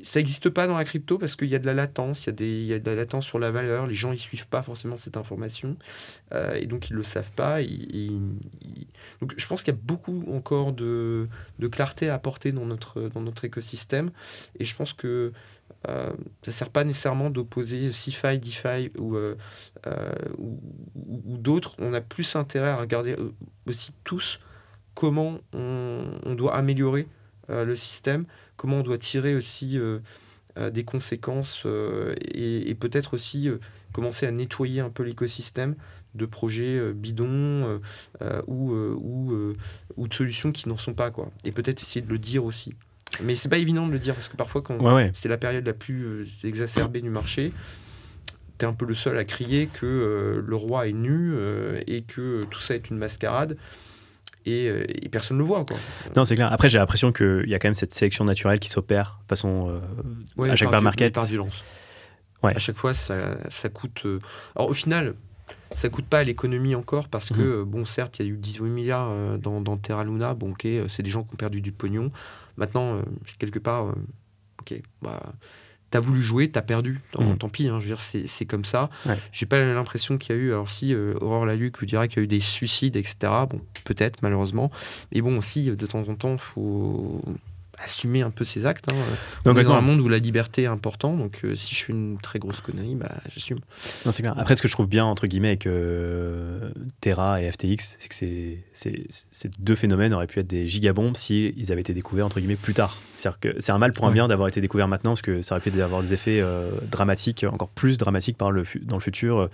ça n'existe pas dans la crypto parce qu'il y a de la latence, il y a de la latence sur la valeur, les gens ils suivent pas forcément cette information et donc ils le savent pas. Donc je pense qu'il y a beaucoup encore de clarté à apporter dans notre écosystème et je pense que ça sert pas nécessairement d'opposer CeFi, DeFi ou d'autres. On a plus intérêt à regarder aussi tous comment on doit améliorer le système, comment on doit tirer aussi des conséquences et peut-être aussi commencer à nettoyer un peu l'écosystème de projets bidons ou de solutions qui n'en sont pas, quoi. Et peut-être essayer de le dire aussi. Mais c'est pas évident de le dire parce que parfois quand c'est la période la plus exacerbée du marché, t'es un peu le seul à crier que le roi est nu et que tout ça est une mascarade. Et personne ne le voit, quoi. Non, c'est clair. Après, j'ai l'impression qu'il y a quand même cette sélection naturelle qui s'opère de façon à chaque bear market. Par violence. Ouais. À chaque fois, ça coûte... Alors, au final, ça coûte pas à l'économie encore parce que, bon, certes, il y a eu 18 milliards dans Terra Luna. Bon, ok, c'est des gens qui ont perdu du pognon. Maintenant, quelque part, ok, t'as voulu jouer, t'as perdu. Tant pis, hein, je veux dire, c'est comme ça. Ouais. J'ai pas l'impression qu'il y a eu... Alors si, Aurore Laluc vous dira qu'il y a eu des suicides, etc. Bon, peut-être, malheureusement. Mais bon, aussi, de temps en temps, il faut assumer un peu ses actes. Hein. On est dans un monde où la liberté est importante. Donc, si je fais une très grosse connerie, j'assume. Non, c'est clair. Après, ce que je trouve bien, entre guillemets, avec Terra et FTX, c'est que ces deux phénomènes auraient pu être des gigabombes s'ils avaient été découverts, entre guillemets, plus tard. C'est-à-dire que c'est un mal pour un bien d'avoir été découvert maintenant, parce que ça aurait pu avoir des effets dramatiques, encore plus dramatiques dans le futur,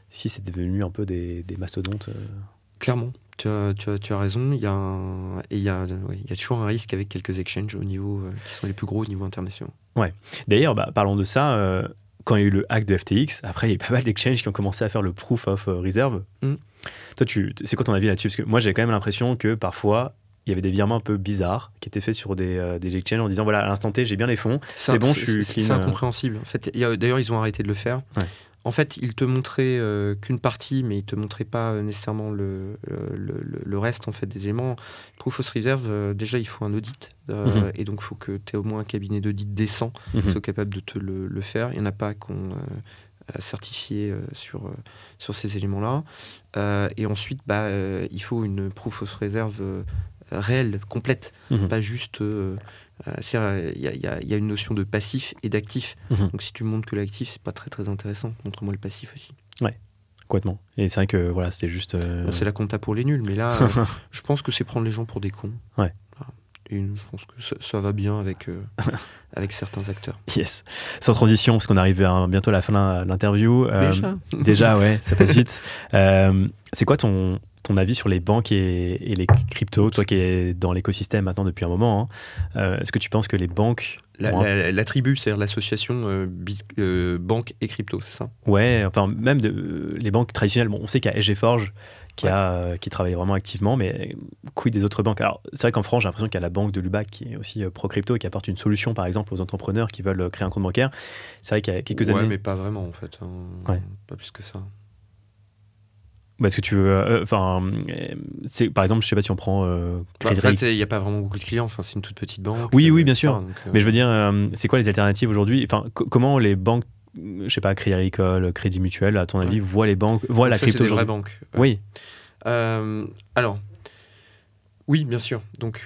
si c'est devenu un peu des mastodontes. Clairement. Tu as raison, il y a toujours un risque avec quelques exchanges au niveau, qui sont les plus gros au niveau international. Ouais. D'ailleurs, parlons de ça, quand il y a eu le hack de FTX, après il y a eu pas mal d'exchanges qui ont commencé à faire le proof of reserve. Toi, c'est quoi ton avis là-dessus? Parce que moi j'ai quand même l'impression que parfois il y avait des virements un peu bizarres qui étaient faits sur des exchanges en disant voilà, à l'instant T j'ai bien les fonds, c'est bon, je suis clean. C'est incompréhensible. En fait, d'ailleurs ils ont arrêté de le faire. Ouais. En fait, il te montrait qu'une partie, mais il te montrait pas nécessairement le reste en fait des éléments. Proof of Reserve, déjà, il faut un audit. Et donc, il faut que tu aies au moins un cabinet d'audit décent qui soit capable de te le faire. Il n'y en a pas qu'on certifié sur ces éléments-là. Et ensuite, il faut une Proof of Reserve réelle, complète, pas juste... il y a une notion de passif et d'actif. Donc si tu montres que l'actif, c'est pas très très intéressant. Montre-moi le passif aussi. Ouais, complètement. Et c'est vrai que voilà, c'était juste. Bon, c'est la compta pour les nuls, mais là, je pense que c'est prendre les gens pour des cons. Ouais. Voilà. Et je pense que ça va bien avec certains acteurs. Yes. Sans transition, parce qu'on arrive bientôt à la fin de l'interview. Déjà, ouais, ça passe vite. C'est quoi ton avis sur les banques et les cryptos, toi qui es dans l'écosystème maintenant depuis un moment, hein, est-ce que tu penses que les banques... La tribu, c'est-à-dire l'association banque et crypto, c'est ça? Ouais, enfin même les banques traditionnelles, on sait qu'il y a SG Forge qui travaille vraiment activement, mais quid des autres banques? Alors c'est vrai qu'en France, j'ai l'impression qu'il y a la banque de Lubac qui est aussi pro-crypto et qui apporte une solution par exemple aux entrepreneurs qui veulent créer un compte bancaire. C'est vrai qu'il y a quelques années... Ouais, mais pas vraiment en fait, pas plus que ça. Est-ce que tu veux... par exemple, je sais pas si on prend... en fait, il n'y a pas vraiment beaucoup de clients. C'est une toute petite banque. Oui, bien sûr. Donc, mais je veux dire, c'est quoi les alternatives aujourd'hui? Comment les banques, je sais pas, Crédit Agricole, Crédit Mutuel, à ton avis, voient les banques, voient la crypto aujourd'hui? C'est des vraies banques. Oui. Alors, oui, bien sûr. Donc,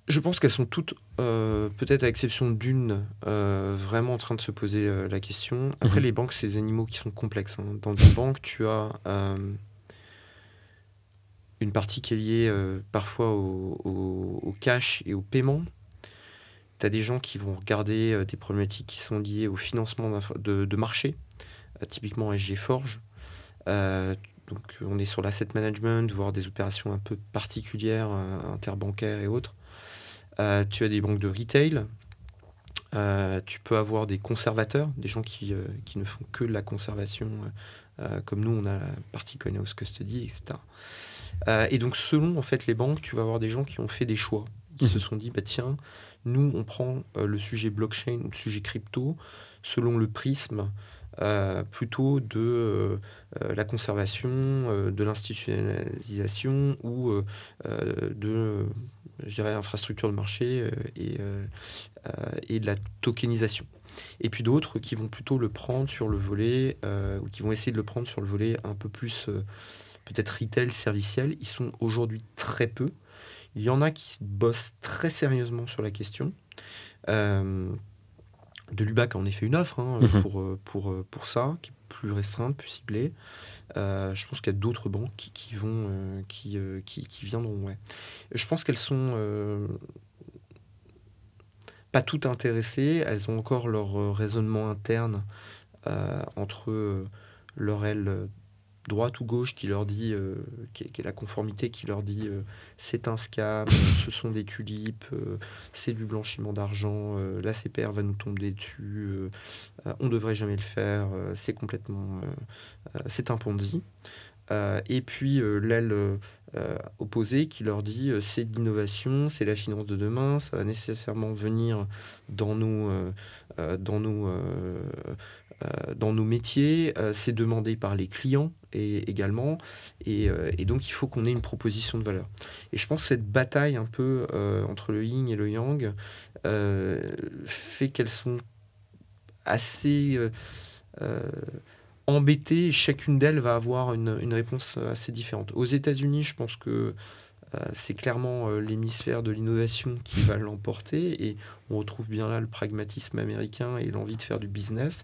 je pense qu'elles sont toutes, peut-être à exception d'une, vraiment en train de se poser la question. Après, les banques, c'est des animaux qui sont complexes. Hein. Dans une banque, tu as une partie qui est liée parfois au cash et au paiement. Tu as des gens qui vont regarder des problématiques qui sont liées au financement de marché, typiquement SG Forge. Donc, on est sur l'asset management, voire des opérations un peu particulières, interbancaires et autres. Tu as des banques de retail, tu peux avoir des conservateurs, des gens qui ne font que de la conservation, comme nous on a la partie Coinhouse Custody, etc. Et donc selon en fait les banques, tu vas avoir des gens qui ont fait des choix, qui se sont dit tiens, nous on prend le sujet blockchain, le sujet crypto, selon le prisme plutôt de la conservation, de l'institutionnalisation ou de je dirais l'infrastructure de marché et de la tokenisation. Et puis d'autres qui vont plutôt le prendre sur le volet, ou qui vont essayer de le prendre sur le volet un peu plus peut-être retail, serviciel. Ils sont aujourd'hui très peu. Il y en a qui bossent très sérieusement sur la question. De Lubac a en effet une offre pour ça, qui est plus restreinte, plus ciblée. Je pense qu'il y a d'autres banques qui viendront. Ouais. Je pense qu'elles sont pas toutes intéressées. Elles ont encore leur raisonnement interne entre leur aile droite ou gauche qui leur dit, qui est la conformité qui leur dit c'est un scam, ce sont des tulipes, c'est du blanchiment d'argent, la CPR va nous tomber dessus, on ne devrait jamais le faire, c'est complètement... c'est un Ponzi. Et puis l'aile opposée qui leur dit c'est de l'innovation, c'est la finance de demain, ça va nécessairement venir dans nos métiers, c'est demandé par les clients également, et donc il faut qu'on ait une proposition de valeur. Et je pense que cette bataille un peu entre le yin et le yang fait qu'elles sont assez embêtées. Chacune d'elles va avoir une réponse assez différente. Aux États-Unis, je pense que c'est clairement l'hémisphère de l'innovation qui va l'emporter, et on retrouve bien là le pragmatisme américain et l'envie de faire du business,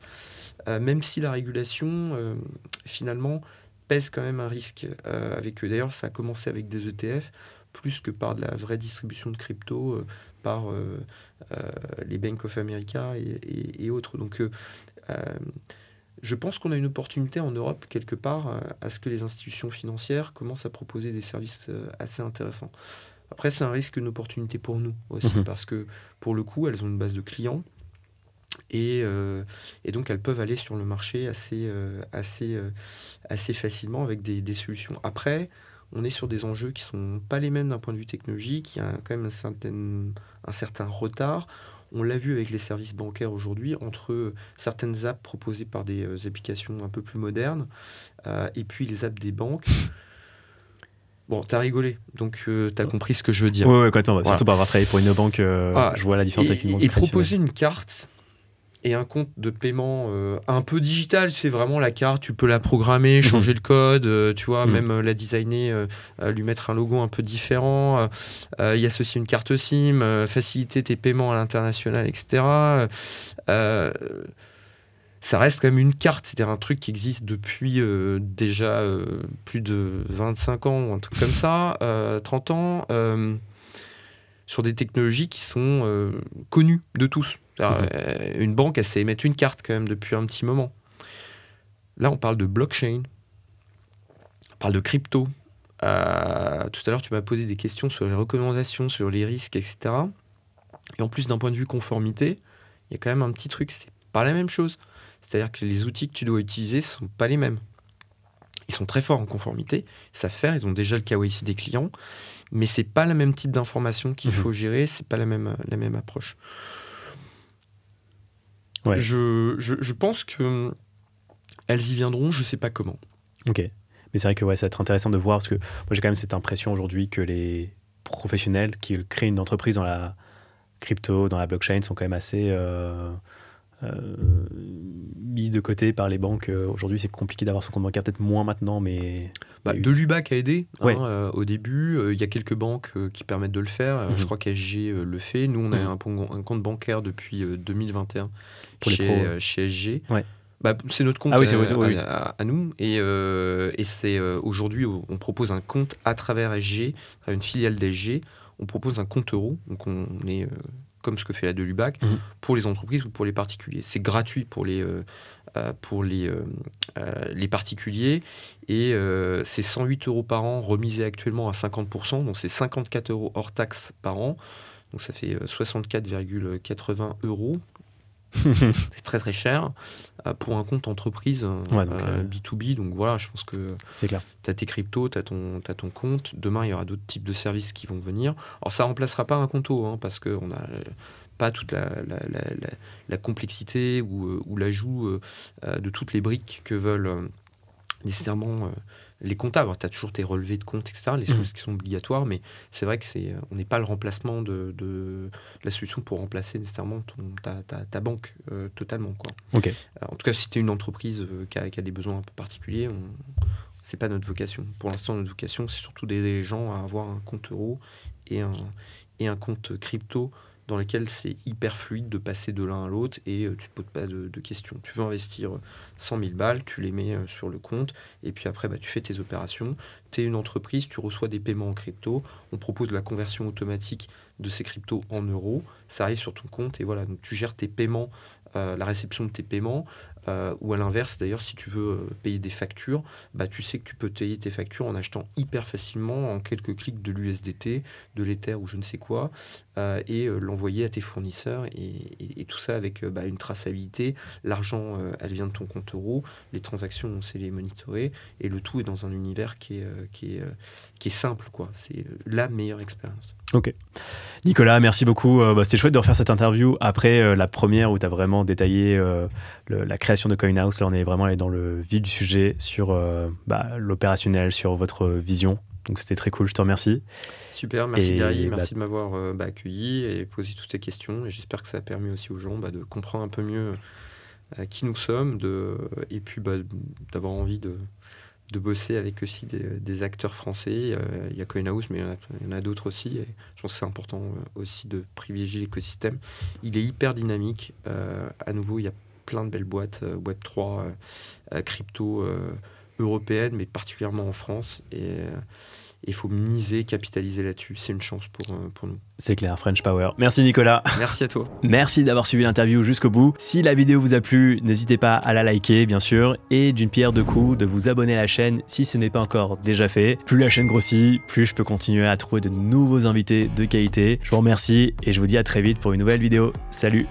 même si la régulation finalement pèse quand même un risque avec eux. D'ailleurs, ça a commencé avec des ETF plus que par de la vraie distribution de crypto par les Bank of America et autres. Donc je pense qu'on a une opportunité en Europe, quelque part, à ce que les institutions financières commencent à proposer des services assez intéressants. Après, c'est un risque, une opportunité pour nous aussi, parce que, pour le coup, elles ont une base de clients, et donc elles peuvent aller sur le marché assez facilement avec des solutions. Après, on est sur des enjeux qui ne sont pas les mêmes d'un point de vue technologique, il y a quand même un certain retard. On l'a vu avec les services bancaires aujourd'hui, entre certaines apps proposées par des applications un peu plus modernes et puis les apps des banques. Bon, t'as rigolé, donc t'as compris ce que je veux dire. Oui, complètement. Voilà. Surtout pour avoir travaillé pour une banque, je vois la différence avec une banque. Et proposer une carte et un compte de paiement un peu digital, c'est vraiment la carte, tu peux la programmer, changer le code, tu vois, même la designer, lui mettre un logo un peu différent, y associer une carte SIM, faciliter tes paiements à l'international, etc. Ça reste quand même une carte, c'est-à-dire un truc qui existe depuis déjà plus de 25 ans, ou un truc comme ça, 30 ans, sur des technologies qui sont connues de tous. Une banque, elle sait émettre une carte quand même depuis un petit moment. Là, on parle de blockchain, on parle de crypto. Tout à l'heure, tu m'as posé des questions sur les recommandations, sur les risques, etc. Et en plus, d'un point de vue conformité, il y a quand même un petit truc, c'est pas la même chose. C'est-à-dire que les outils que tu dois utiliser ne sont pas les mêmes. Ils sont très forts en conformité, ils savent faire, ils ont déjà le KYC des clients, mais c'est pas le même type d'information qu'il faut gérer, c'est pas la même approche. Ouais. Je pense qu'elles y viendront, je sais pas comment. Ok, mais c'est vrai que ouais, ça va être intéressant de voir, parce que moi j'ai quand même cette impression aujourd'hui que les professionnels qui créent une entreprise dans la crypto, dans la blockchain, sont quand même assez mise de côté par les banques. Aujourd'hui, c'est compliqué d'avoir son compte bancaire, peut-être moins maintenant, mais... De l'UBAC a aidé au début. Il y a quelques banques qui permettent de le faire. Je crois qu'SG le fait. Nous, on a un compte bancaire depuis 2021 pour chez SG. Ouais. C'est notre compte à nous. Et c'est aujourd'hui, on propose un compte à travers SG, à une filiale d'SG. On propose un compte euro. Donc, on est... comme ce que fait la de l'UBAC, pour les entreprises ou pour les particuliers. C'est gratuit pour les particuliers et c'est 108 € par an, remisé actuellement à 50%, donc c'est 54 € hors taxe par an, donc ça fait 64,80 €. C'est très très cher pour un compte entreprise B2B. Donc voilà, je pense que tu as tes cryptos, tu as ton compte. Demain, il y aura d'autres types de services qui vont venir. Alors ça ne remplacera pas un compto, parce qu'on n'a pas toute la complexité ou l'ajout de toutes les briques que veulent nécessairement les comptables. Tu as toujours tes relevés de compte, etc., les choses qui sont obligatoires, mais c'est vrai que on n'est pas le remplacement de la solution pour remplacer nécessairement ta banque totalement, quoi. Okay. En tout cas, si tu es une entreprise qui a des besoins un peu particuliers, c'est pas notre vocation. Pour l'instant, notre vocation, c'est surtout d'aider les gens à avoir un compte euro et un compte crypto dans lequel c'est hyper fluide de passer de l'un à l'autre et tu ne te poses pas de questions. Tu veux investir 100 000 balles, tu les mets sur le compte et puis après, tu fais tes opérations. Tu es une entreprise, tu reçois des paiements en crypto, on propose la conversion automatique de ces cryptos en euros, ça arrive sur ton compte et voilà, donc tu gères tes paiements, la réception de tes paiements, ou à l'inverse d'ailleurs, si tu veux payer des factures, tu sais que tu peux payer tes factures en achetant hyper facilement en quelques clics de l'USDT, de l'Ether ou je ne sais quoi, et l'envoyer à tes fournisseurs et tout ça avec une traçabilité. L'argent, elle vient de ton compte euro, les transactions, on sait les monitorer et le tout est dans un univers qui est simple, quoi. C'est la meilleure expérience. Ok. Nicolas, merci beaucoup. C'était chouette de refaire cette interview après la première où tu as vraiment détaillé la création de CoinHouse. Là, on est vraiment allé dans le vif du sujet sur l'opérationnel, sur votre vision. Donc, c'était très cool. Je te remercie. Super, merci Gary. Merci de m'avoir accueilli et posé toutes tes questions. Et j'espère que ça a permis aussi aux gens de comprendre un peu mieux qui nous sommes et puis d'avoir envie de bosser avec aussi des acteurs français. Il y a CoinHouse, mais il y en a d'autres aussi. Et je pense que c'est important aussi de privilégier l'écosystème. Il est hyper dynamique. À nouveau, il y a plein de belles boîtes, Web3, crypto européennes, mais particulièrement en France. Et il faut miser, capitaliser là-dessus. C'est une chance pour nous. C'est clair, French Power. Merci Nicolas. Merci à toi. Merci d'avoir suivi l'interview jusqu'au bout. Si la vidéo vous a plu, n'hésitez pas à la liker, bien sûr, et d'une pierre deux coups, de vous abonner à la chaîne si ce n'est pas encore déjà fait. Plus la chaîne grossit, plus je peux continuer à trouver de nouveaux invités de qualité. Je vous remercie et je vous dis à très vite pour une nouvelle vidéo. Salut!